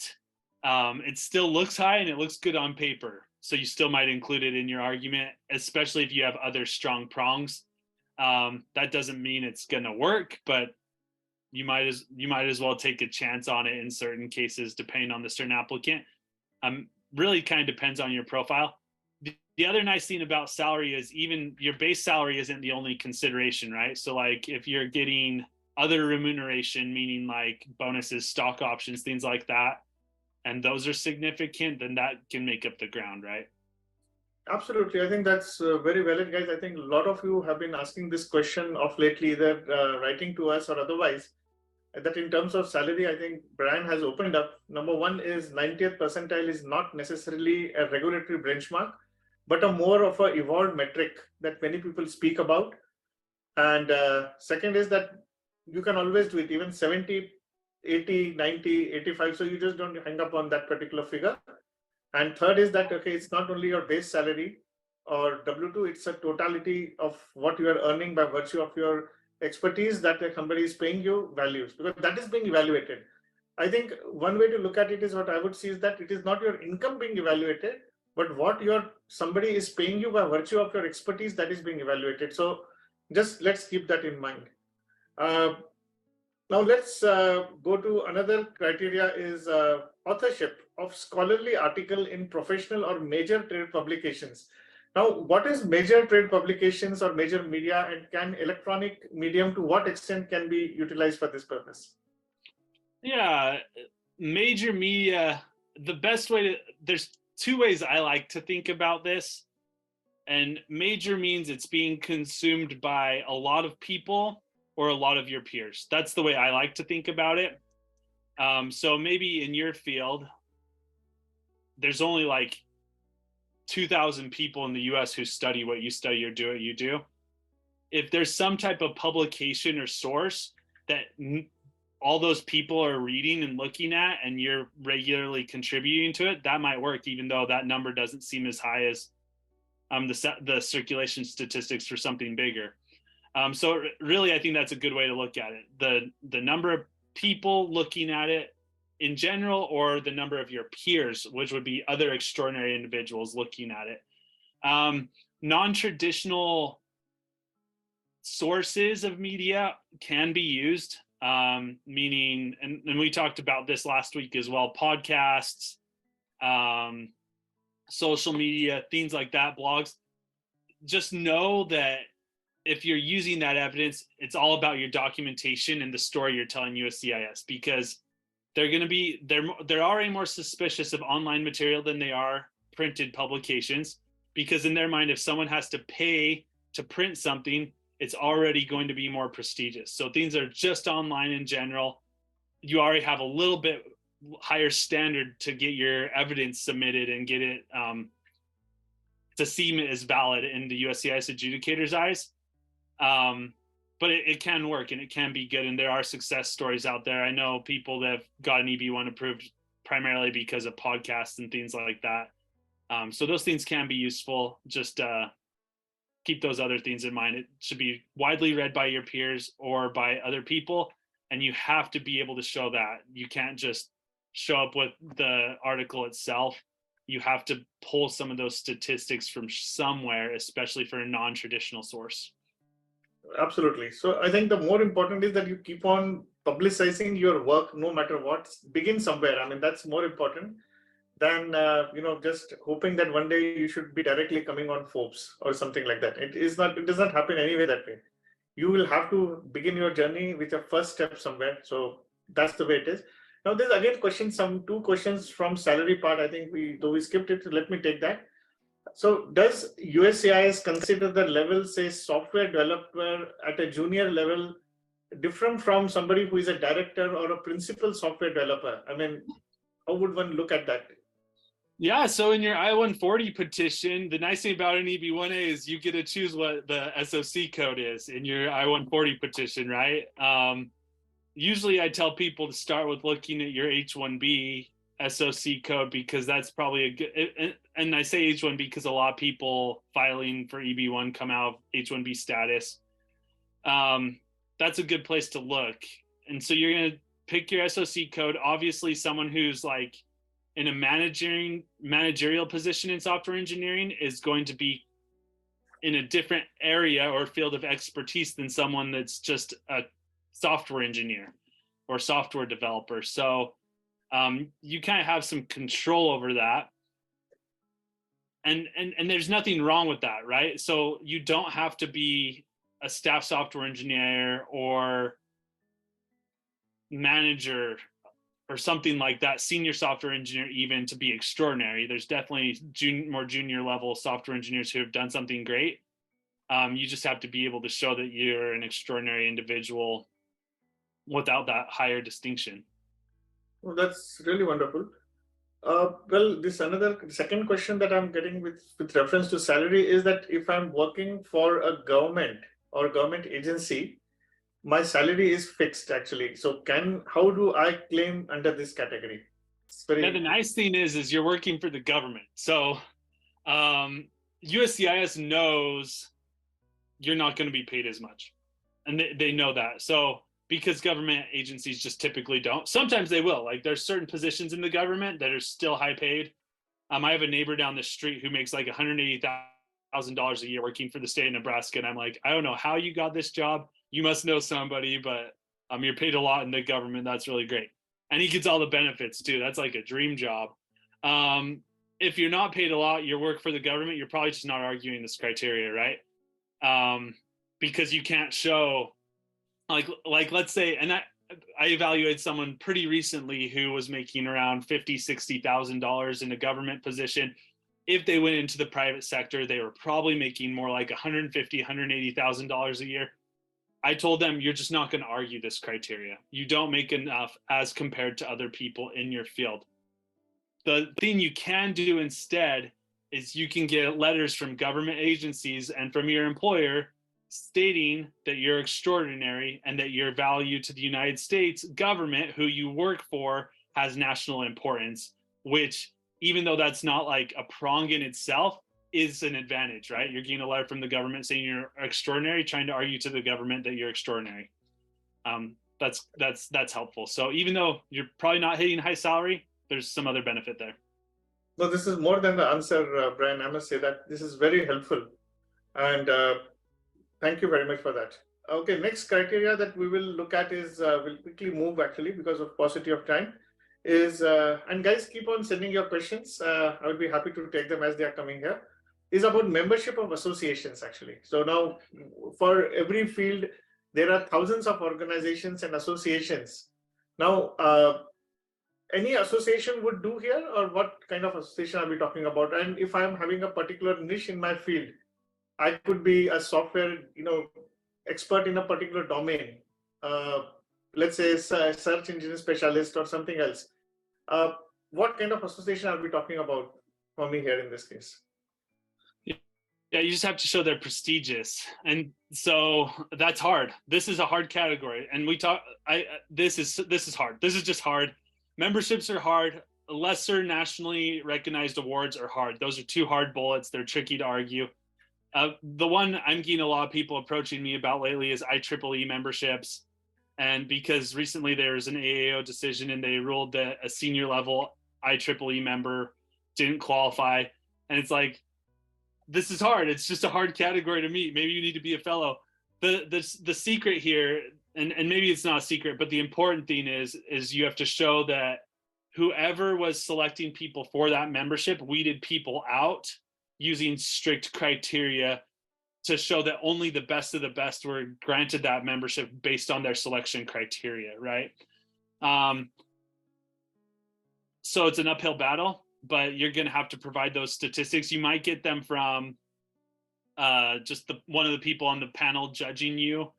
B: it still looks high and it looks good on paper. So you still might include it in your argument, especially if you have other strong prongs. That doesn't mean it's going to work, but you might as well take a chance on it in certain cases, depending on the certain applicant. Really kind of depends on your profile. The other nice thing about salary is even your base salary isn't the only consideration, right? So like if you're getting other remuneration, meaning like bonuses, stock options, things like that, and those are significant, then that can make up the ground, right?
A: Absolutely. I think that's very valid, guys. I think a lot of you have been asking this question of lately, either writing to us or otherwise. That in terms of salary, I think Brian has opened up. Number one is 90th percentile is not necessarily a regulatory benchmark, but a more of a evolved metric that many people speak about. And second is that you can always do it, even 70, 80, 90, 85. So you just don't hang up on that particular figure. And third is that, okay, it's not only your base salary or W2, it's a totality of what you are earning by virtue of your expertise that the company is paying you values, because that is being evaluated. I think one way to look at it is what I would see is that it is not your income being evaluated, but what your somebody is paying you by virtue of your expertise that is being evaluated. So just let's keep that in mind. Uh, Now let's go to another criteria is authorship of scholarly article in professional or major trade publications. Now, what is major trade publications or major media, and can electronic medium to what extent can be utilized for this purpose?
B: Yeah, major media, the best way to, there's two ways I like to think about this. And major means it's being consumed by a lot of people or a lot of your peers. That's the way I like to think about it. So maybe in your field, there's only like 2,000 people in the US who study what you study or do what you do. If there's some type of publication or source that all those people are reading and looking at, and you're regularly contributing to it, that might work, even though that number doesn't seem as high as the circulation statistics for something bigger. So really, I think that's a good way to look at it. The number of people looking at it in general, or the number of your peers, which would be other extraordinary individuals looking at it. Non-traditional sources of media can be used, meaning, and we talked about this last week as well, podcasts, social media, things like that, blogs. Just know that if you're using that evidence, it's all about your documentation and the story you're telling USCIS, because they're going to be, they're already more suspicious of online material than they are printed publications, because in their mind, if someone has to pay to print something, it's already going to be more prestigious. So things are just online in general. You already have a little bit higher standard to get your evidence submitted and get it to seem as valid in the USCIS adjudicator's eyes. But it can work and it can be good. And there are success stories out there. I know people that have gotten EB1 approved primarily because of podcasts and things like that. So those things can be useful. Just keep those other things in mind. It should be widely read by your peers or by other people. And you have to be able to show that. You can't just show up with the article itself. You have to pull some of those statistics from somewhere, especially for a non-traditional source.
A: Absolutely. So I think the more important is that you keep on publicizing your work, no matter what. Begin somewhere. I mean, that's more important than just hoping that one day you should be directly coming on Forbes or something like that. It is not. It does not happen anyway that way. You will have to begin your journey with your first step somewhere. So that's the way it is. Now there's again questions. Two questions from salary part. I think though we skipped it. Let me take that. So does USCIS consider the level, say, software developer at a junior level different from somebody who is a director or a principal software developer? I mean, how would one look at that?
B: Yeah, so in your I-140 petition, the nice thing about an EB1A is you get to choose what the SOC code is in your I-140 petition, right? Usually I tell people to start with looking at your H-1B SOC code, because that's probably a good, and I say H-1B because a lot of people filing for EB1 come out of H-1B status. That's a good place to look. And so you're going to pick your SOC code. Obviously, someone who's like in a managerial position in software engineering is going to be in a different area or field of expertise than someone that's just a software engineer or software developer. So you kind of have some control over that. And there's nothing wrong with that, right? So you don't have to be a staff software engineer or manager or something like that, senior software engineer even, to be extraordinary. There's definitely more junior level software engineers who have done something great. You just have to be able to show that you're an extraordinary individual without that higher distinction.
A: Well, that's really wonderful. Well, this another second question that I'm getting with reference to salary is that if I'm working for a government or government agency, my salary is fixed actually. So how do I claim under this category? It's very...
B: Yeah, the nice thing is you're working for the government. So USCIS knows you're not going to be paid as much. And they know that. So because government agencies just typically don't. Sometimes they will. Like there's certain positions in the government that are still high paid. I have a neighbor down the street who makes like $180,000 a year working for the state of Nebraska. And I'm like, I don't know how you got this job. You must know somebody, but you're paid a lot in the government. That's really great. And he gets all the benefits too. That's like a dream job. If you're not paid a lot, you work for the government, you're probably just not arguing this criteria, right? Because you can't show, like let's say, and I evaluated someone pretty recently who was making around $50,000-$60,000 in a government position. If they went into the private sector, they were probably making more like $150,000-$180,000 a year. I told them, you're just not going to argue this criteria. You don't make enough as compared to other people in your field. The thing you can do instead is you can get letters from government agencies and from your employer stating that you're extraordinary and that your value to the United States government, who you work for, has national importance, which, even though that's not like a prong in itself, is an advantage, right? You're getting a letter from the government saying you're extraordinary, trying to argue to the government that you're extraordinary. That's helpful. So even though you're probably not hitting high salary, there's some other benefit there.
A: No, this is more than the answer, Brian. I must say that this is very helpful. And thank you very much for that. Okay, next criteria that we will look at is, we'll quickly move actually because of paucity of time, is, and guys, keep on sending your questions. I would be happy to take them as they are coming here, is about membership of associations actually. So now for every field, there are thousands of organizations and associations. Now, any association would do here, or what kind of association are we talking about? And if I'm having a particular niche in my field, I could be a software, expert in a particular domain. Let's say a search engine specialist or something else. What kind of association are we talking about for me here in this case?
B: Yeah, you just have to show they're prestigious, and so that's hard. This is a hard category, and this is hard. This is just hard. Memberships are hard. Lesser nationally recognized awards are hard. Those are two hard bullets. They're tricky to argue. The one I'm getting a lot of people approaching me about lately is IEEE memberships. And because recently there was an AAO decision and they ruled that a senior level IEEE member didn't qualify. And it's like, this is hard. It's just a hard category to meet. Maybe you need to be a fellow. The secret here, and maybe it's not a secret, but the important thing is you have to show that whoever was selecting people for that membership weeded people out using strict criteria to show that only the best of the best were granted that membership based on their selection criteria, right? So it's an uphill battle, but you're going to have to provide those statistics. You might get them from just one of the people on the panel judging you.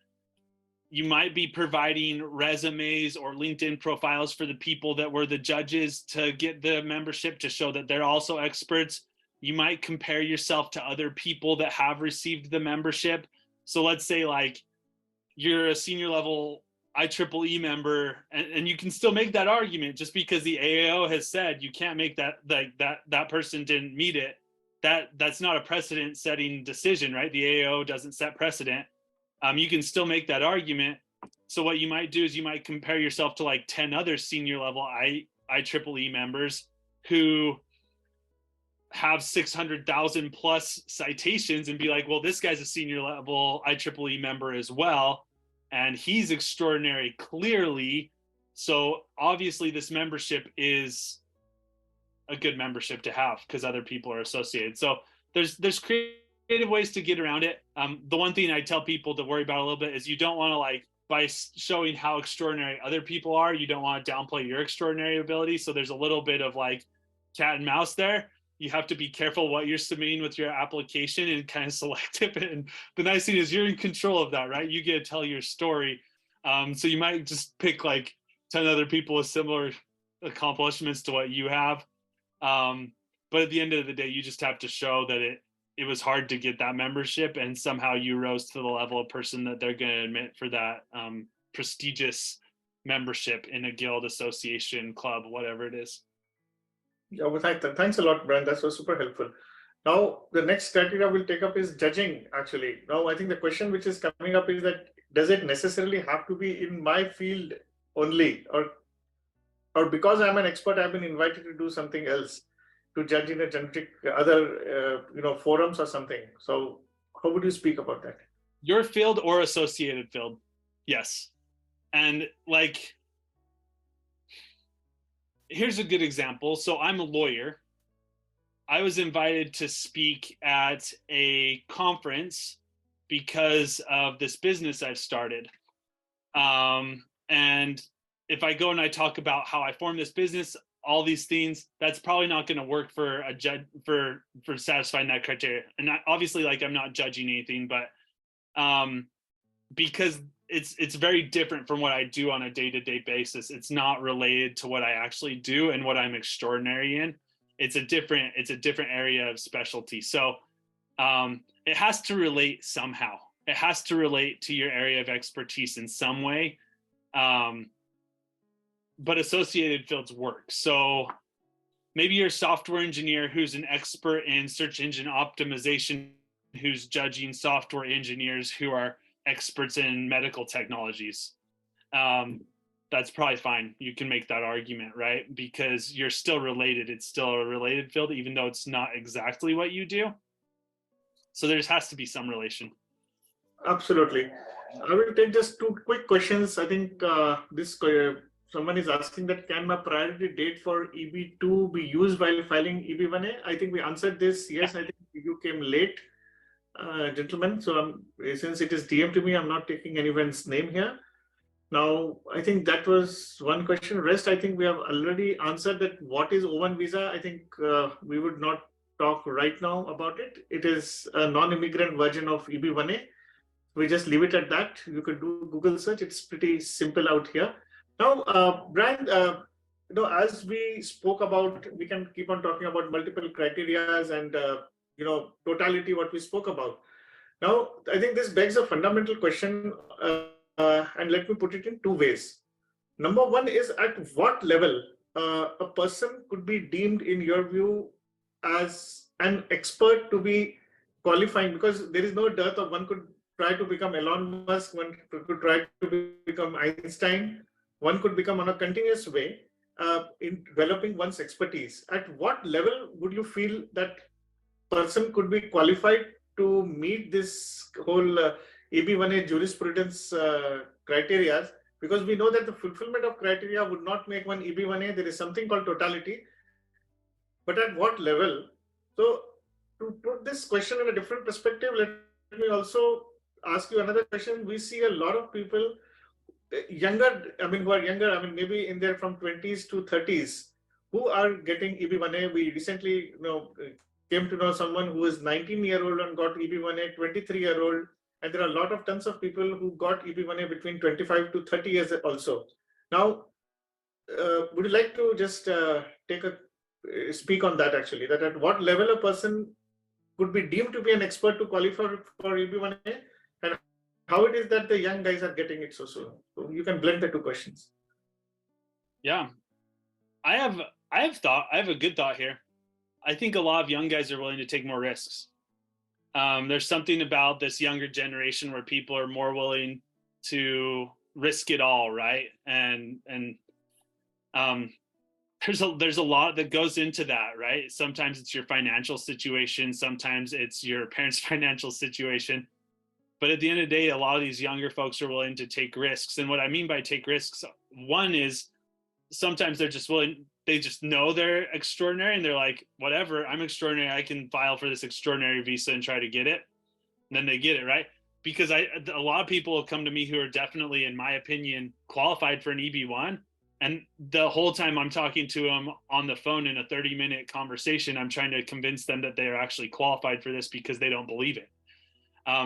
B: You might be providing resumes or LinkedIn profiles for the people that were the judges to get the membership to show that they're also experts. You might compare yourself to other people that have received the membership. So let's say like you're a senior level IEEE member, and you can still make that argument just because the AAO has said you can't make that person didn't meet it. That's not a precedent setting decision, right? The AAO doesn't set precedent. You can still make that argument. So what you might do is you might compare yourself to like 10 other senior level IEEE members who have 600,000 plus citations and be like, well, this guy's a senior level IEEE member as well. And he's extraordinary clearly. So obviously this membership is a good membership to have because other people are associated. So there's creative ways to get around it. The one thing I tell people to worry about a little bit is you don't want to like by showing how extraordinary other people are, you don't want to downplay your extraordinary ability. So there's a little bit of like cat and mouse there. You have to be careful what you're submitting with your application and kind of selective. And the nice thing is you're in control of that, right? You get to tell your story. So you might just pick like 10 other people with similar accomplishments to what you have. But at the end of the day, you just have to show that it was hard to get that membership, and somehow you rose to the level of person that they're going to admit for that prestigious membership in a guild, association, club, whatever it is.
A: Yeah, well, thanks a lot, Brian. That was super helpful. Now, the next criteria we'll take up is judging, actually. Now, I think the question which is coming up is that, does it necessarily have to be in my field only? Or because I'm an expert, I've been invited to do something else, to judge in a generic other forums or something. So how would you speak about that?
B: Your field or associated field, yes. And like, here's a good example. So I'm a lawyer. I was invited to speak at a conference because of this business I've started. And if I go and I talk about how I formed this business, all these things, that's probably not going to work for a judge for satisfying that criteria. And obviously, like, I'm not judging anything, but because it's very different from what I do on a day-to-day basis. It's not related to what I actually do and what I'm extraordinary in. It's a different area of specialty. So it has to relate somehow. It has to relate to your area of expertise in some way. But associated fields work. So maybe you're a software engineer who's an expert in search engine optimization, who's judging software engineers who are experts in medical technologies. That's probably fine. You can make that argument, right? Because you're still related. It's still a related field, even though it's not exactly what you do. So there just has to be some relation.
A: Absolutely. I will take just two quick questions. I think someone is asking that, can my priority date for EB2 be used while filing EB1A? I think we answered this. Yes, I think you came late, gentlemen. So since it is DM to me, I'm not taking anyone's name here. Now, I think that was one question. Rest, I think we have already answered that. What is O1 visa? I think we would not talk right now about it. It is a non-immigrant version of EB1A. We just leave it at that. You could do Google search. It's pretty simple out here. Now, Brian, as we spoke about, we can keep on talking about multiple criterias and totality, what we spoke about. Now, I think this begs a fundamental question, and let me put it in two ways. Number one is, at what level a person could be deemed, in your view, as an expert to be qualifying? Because there is no dearth of, one could try to become Elon Musk, one could try to become Einstein, one could become on a continuous way in developing one's expertise. At what level would you feel that person could be qualified to meet this whole EB1A jurisprudence criteria? Because we know that the fulfillment of criteria would not make one EB1A. There is something called totality. But at what level? So to put this question in a different perspective, let me also ask you another question. We see a lot of people who are younger, maybe in their from 20s to 30s, who are getting EB1A. We recently, came to know someone who is 19-year-old and got EB1A, 23-year-old, and there are a lot of tons of people who got EB1A between 25 to 30 years also. Now, would you like to just speak on that, actually, that at what level a person could be deemed to be an expert to qualify for EB1A, and how it is that the young guys are getting it so soon? So you can blend the two questions.
B: Yeah, I have a good thought here. I think a lot of young guys are willing to take more risks. There's something about this younger generation where people are more willing to risk it all, right? And there's a lot that goes into that, right? Sometimes it's your financial situation, sometimes it's your parents' financial situation. But at the end of the day, a lot of these younger folks are willing to take risks. And what I mean by take risks, one is sometimes they're just willing, they just know they're extraordinary and they're like, whatever, I'm extraordinary, I can file for this extraordinary visa and try to get it. And then they get it, right? because a lot of people have come to me who are definitely, in my opinion, qualified for an EB1. And the whole time I'm talking to them on the phone in a 30-minute conversation, I'm trying to convince them that they are actually qualified for this because they don't believe it.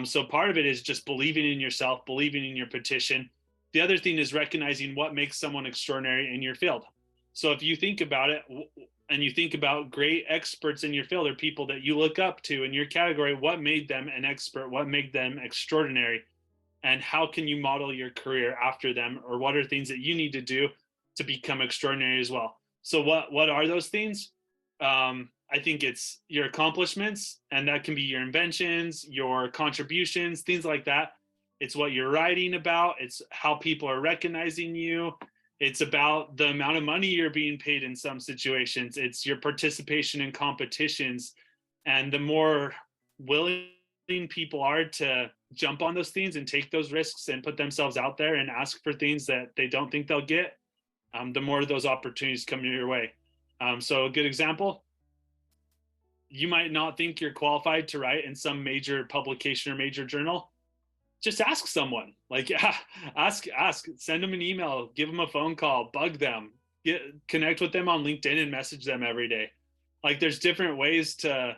B: So part of it is just believing in yourself, believing in your petition. The other thing is recognizing what makes someone extraordinary in your field. So if you think about it, and you think about great experts in your field or people that you look up to in your category, what made them an expert? What made them extraordinary? And how can you model your career after them? Or what are things that you need to do to become extraordinary as well? So what are those things? I think it's your accomplishments, and that can be your inventions, your contributions, things like that. It's what you're writing about. It's how people are recognizing you. It's about the amount of money you're being paid in some situations. It's your participation in competitions. And the more willing people are to jump on those things and take those risks and put themselves out there and ask for things that they don't think they'll get, the more those opportunities come your way. So a good example, you might not think you're qualified to write in some major publication or major journal. Just ask someone, like, ask, send them an email, give them a phone call, bug them, connect with them on LinkedIn and message them every day. Like, there's different ways to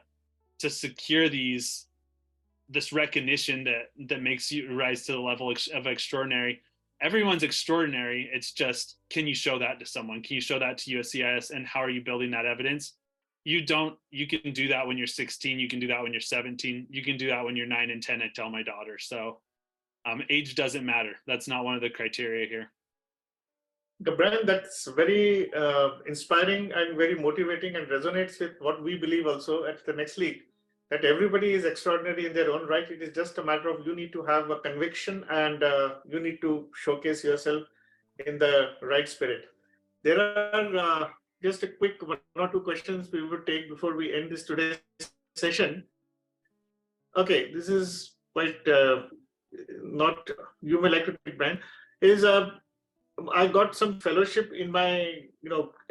B: secure this recognition that makes you rise to the level of extraordinary. Everyone's extraordinary. It's just, can you show that to someone? Can you show that to USCIS? And how are you building that evidence? You can do that when you're 16. You can do that when you're 17. You can do that when you're 9 and 10, I tell my daughter. So age doesn't matter. That's not one of the criteria here.
A: Brian, that's very inspiring and very motivating, and resonates with what we believe also at the Next League, that everybody is extraordinary in their own right. It is just a matter of you need to have a conviction, and you need to showcase yourself in the right spirit. There are just a quick 1 or 2 questions we would take before we end this today's session. Okay, this is quite not, you may like to take, Brian, is I got some fellowship in my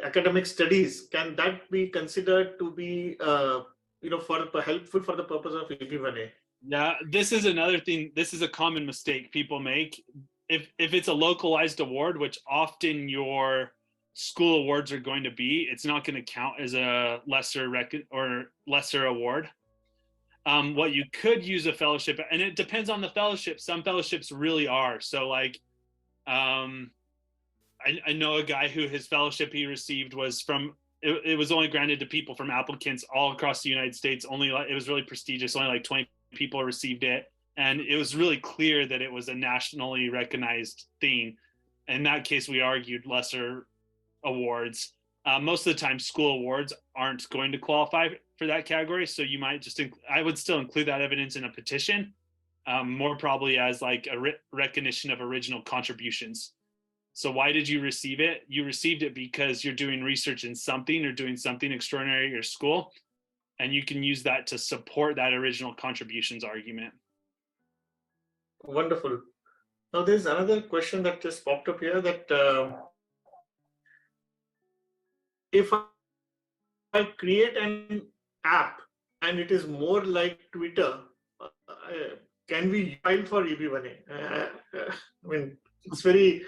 A: academic studies. Can that be considered to be for helpful for the purpose of EB1A?
B: Yeah, this is another thing. This is a common mistake people make. If it's a localized award, which often your school awards are going to be, it's not going to count as a lesser award. What you could use a fellowship, and it depends on the fellowship. Some fellowships really are. So like, I know a guy who his fellowship he received was from, it was only granted to people from applicants all across the United States. It was really prestigious. Only like 20 people received it. And it was really clear that it was a nationally recognized thing. In that case, we argued lesser awards. Most of the time, school awards aren't going to qualify for that category. So you might just, I would still include that evidence in a petition, more probably as like a recognition of original contributions. So why did you receive it? You received it because you're doing research in something or doing something extraordinary at your school. And you can use that to support that original contributions argument.
A: Wonderful. Now there's another question that just popped up here, that if I create an app and it is more like Twitter, can we file for EB1A? I mean, it's very,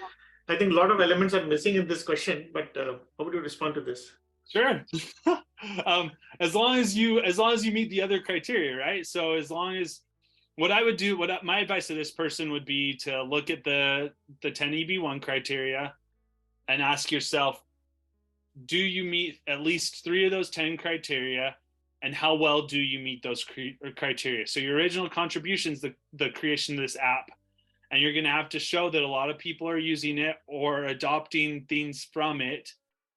A: I think a lot of elements are missing in this question, but how would you respond to this?
B: Sure. As long as you meet the other criteria, right? So as long as, what I would do, my advice to this person would be to look at the 10 EB1 criteria and ask yourself, do you meet at least 3 of those 10 criteria, and how well do you meet those criteria? So your original contributions, the creation of this app, and you're going to have to show that a lot of people are using it or adopting things from it,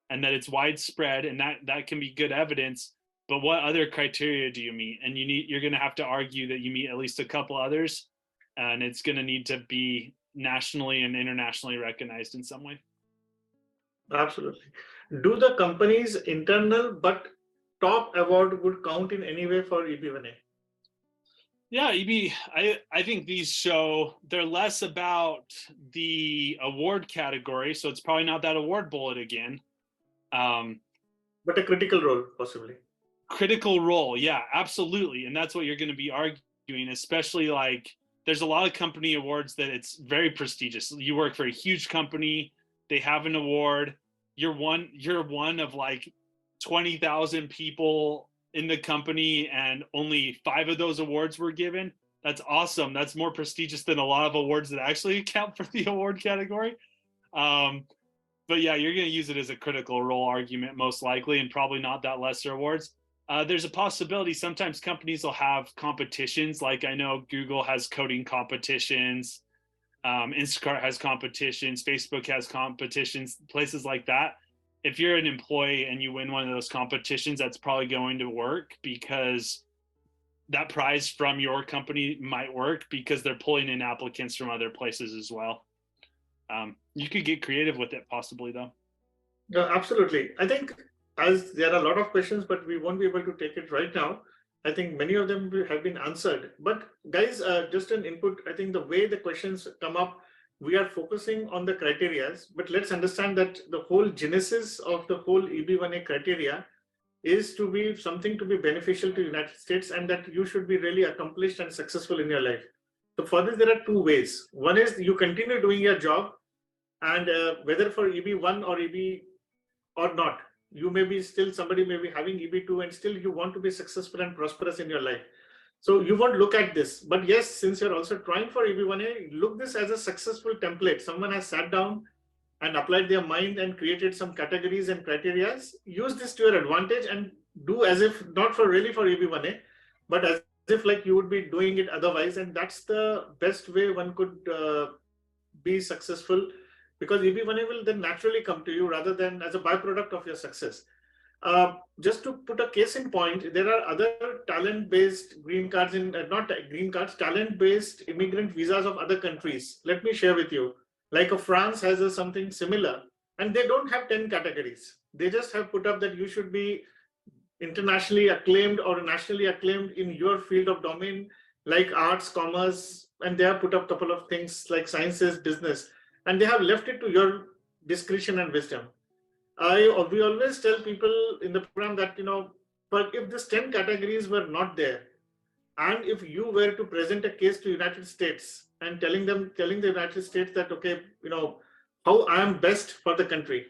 B: and that it's widespread, and that can be good evidence. But what other criteria do you meet? And you're going to have to argue that you meet at least a couple others, and it's going to need to be nationally and internationally recognized in some way.
A: Absolutely. Do the company's internal but top award would count in any way for EB1A?
B: Yeah, I think these show, they're less about the award category, so it's probably not that award bullet again.
A: But a critical role, possibly.
B: Critical role, yeah, absolutely. And that's what you're going to be arguing, especially like there's a lot of company awards that it's very prestigious. You work for a huge company, they have an award, you're one of like 20,000 people in the company, and only 5 of those awards were given. That's awesome. That's more prestigious than a lot of awards that actually count for the award category. But yeah, you're going to use it as a critical role argument most likely, and probably not that lesser awards. There's a possibility sometimes companies will have competitions. Like I know Google has coding competitions, Instacart has competitions, Facebook has competitions, places like that. If you're an employee and you win one of those competitions, that's probably going to work, because that prize from your company might work because they're pulling in applicants from other places as well. You could get creative with it possibly though.
A: Yeah, absolutely. I think as there are a lot of questions, but we won't be able to take it right now. I think many of them have been answered. But guys, just an input. I think the way the questions come up, we are focusing on the criterias, but let's understand that the whole genesis of the whole EB1A criteria is to be something to be beneficial to the United States, and that you should be really accomplished and successful in your life. So for this, there are 2 ways. One is you continue doing your job, and whether for EB1 or EB or not, you may be still, somebody may be having EB2 and still you want to be successful and prosperous in your life. So you won't look at this. But yes, since you're also trying for EB1A, look this as a successful template. Someone has sat down and applied their mind and created some categories and criteria. Use this to your advantage and do as if not for really for EB1A, but as if like you would be doing it otherwise. And that's the best way one could be successful, because EB1A will then naturally come to you rather than as a byproduct of your success. Just to put a case in point, there are other talent-based green cards not green cards, talent-based immigrant visas of other countries. Let me share with you. Like France has something similar, and they don't have 10 categories. They just have put up that you should be internationally acclaimed or nationally acclaimed in your field of domain, like arts, commerce, and they have put up a couple of things like sciences, business, and they have left it to your discretion and wisdom. We always tell people in the program that, but if these 10 categories were not there, and if you were to present a case to United States and telling the United States that, okay, how I am best for the country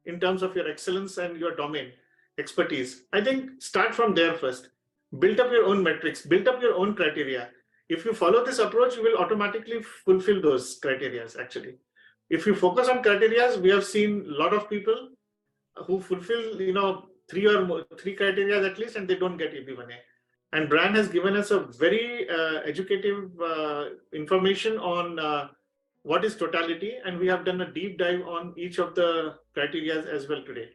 A: in terms of your excellence and your domain expertise, I think start from there first. Build up your own metrics, build up your own criteria. If you follow this approach, you will automatically fulfill those criteria actually. If you focus on criteria, we have seen a lot of people who fulfill, 3 criteria at least, and they don't get EB1A. And Brian has given us a very educative information on what is totality, and we have done a deep dive on each of the criteria as well today.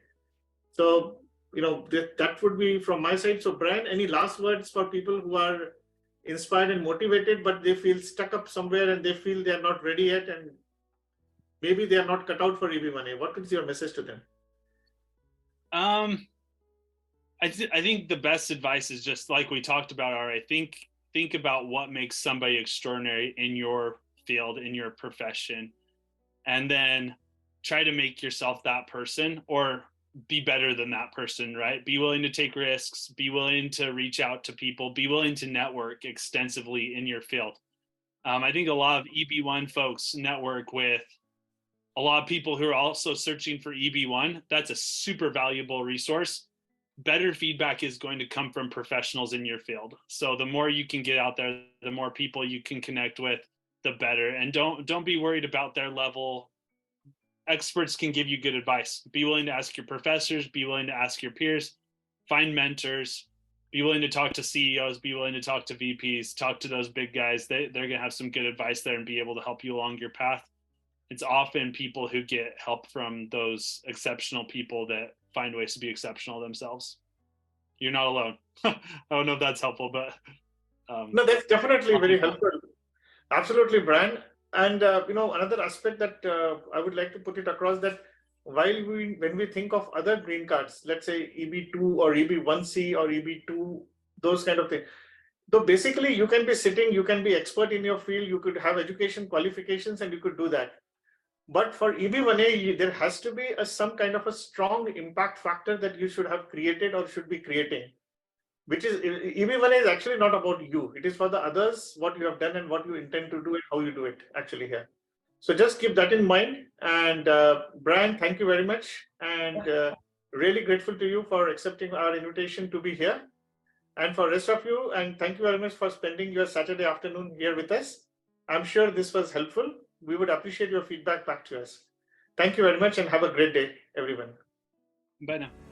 A: So, that would be from my side. So, Brian, any last words for people who are inspired and motivated, but they feel stuck up somewhere and they feel they are not ready yet, and maybe they are not cut out for EB1A? What is your message to them?
B: I think the best advice is just like we talked about already. Think about what makes somebody extraordinary in your field, in your profession, and then try to make yourself that person or be better than that person, right? Be willing to take risks, be willing to reach out to people, be willing to network extensively in your field. I think a lot of EB1 folks network with a lot of people who are also searching for EB1. That's a super valuable resource. Better feedback is going to come from professionals in your field. So the more you can get out there, the more people you can connect with, the better. And don't be worried about their level. Experts can give you good advice. Be willing to ask your professors, be willing to ask your peers, find mentors, be willing to talk to CEOs, be willing to talk to VPs, talk to those big guys. They're going to have some good advice there and be able to help you along your path. It's often people who get help from those exceptional people that find ways to be exceptional themselves. You're not alone. I don't know if that's helpful, but
A: no, that's definitely very helpful. Absolutely, Brian. And another aspect that I would like to put it across, that when we think of other green cards, let's say EB2 or EB1C or EB2, those kind of things. So basically, you can be sitting, you can be expert in your field, you could have education qualifications, and you could do that. But for EB1A, there has to be some kind of a strong impact factor that you should have created or should be creating. which is EB1A is actually not about you. It is for the others, what you have done and what you intend to do and how you do it actually here. So just keep that in mind. And Brian, thank you very much. And really grateful to you for accepting our invitation to be here. And for rest of you, and thank you very much for spending your Saturday afternoon here with us. I'm sure this was helpful. We would appreciate your feedback back to us. Thank you very much and have a great day, everyone.
B: Bye now.